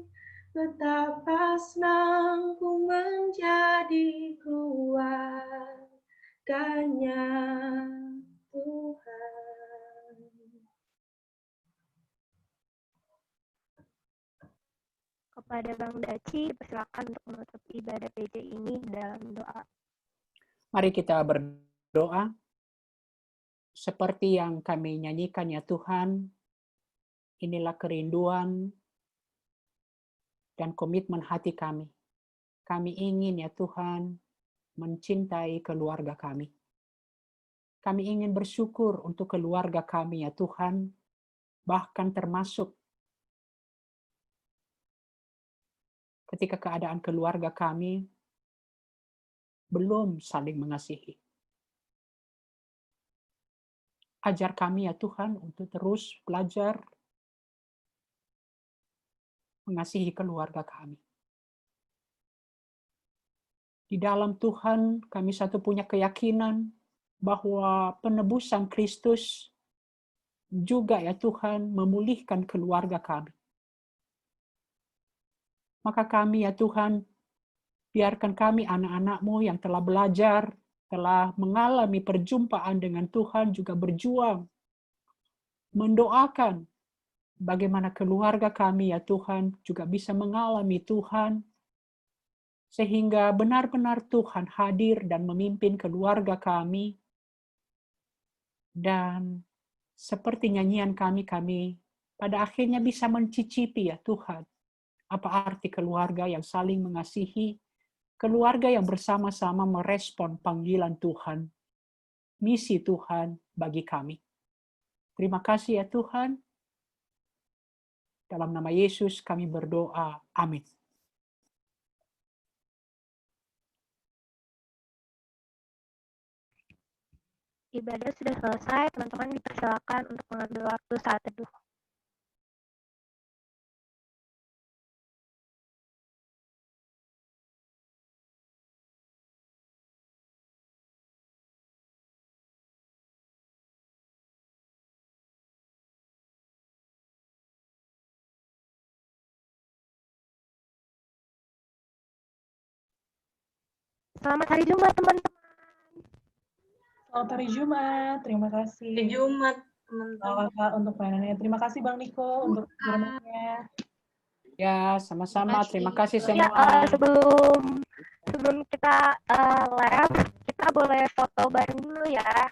betapa senangku menjadi keluarganya Tuhan. Kepada Bang Daci, persilakan untuk menutup ibadah PJ ini dalam doa. Mari kita berdoa. Seperti yang kami nyanyikan ya Tuhan, inilah kerinduan dan komitmen hati kami. Kami ingin ya Tuhan mencintai keluarga kami. Kami ingin bersyukur untuk keluarga kami ya Tuhan, bahkan termasuk ketika keadaan keluarga kami belum saling mengasihi. Ajar kami ya Tuhan untuk terus belajar mengasihi keluarga kami. Di dalam Tuhan kami satu punya keyakinan bahwa penebusan Kristus juga ya Tuhan memulihkan keluarga kami. Maka kami ya Tuhan, biarkan kami anak-anak-Mu yang telah belajar, telah mengalami perjumpaan dengan Tuhan juga berjuang, mendoakan bagaimana keluarga kami ya Tuhan juga bisa mengalami Tuhan, sehingga benar-benar Tuhan hadir dan memimpin keluarga kami. Dan seperti nyanyian kami pada akhirnya bisa mencicipi ya Tuhan, apa arti keluarga yang saling mengasihi, keluarga yang bersama-sama merespon panggilan Tuhan, misi Tuhan bagi kami. Terima kasih ya Tuhan. Dalam nama Yesus kami berdoa. Amin. Ibadah sudah selesai, teman-teman dipersilakan untuk mengambil waktu saat teduh. Selamat hari Jumat, teman-teman. Selamat hari Jumat, terima kasih. Hari Jumat, teman-teman. Kakak untuk mainannya. Terima kasih Bang Niko untuk firmannya. Ya, sama-sama. Terima kasih Ya, semua. sebelum kita live, kita boleh foto bareng dulu ya.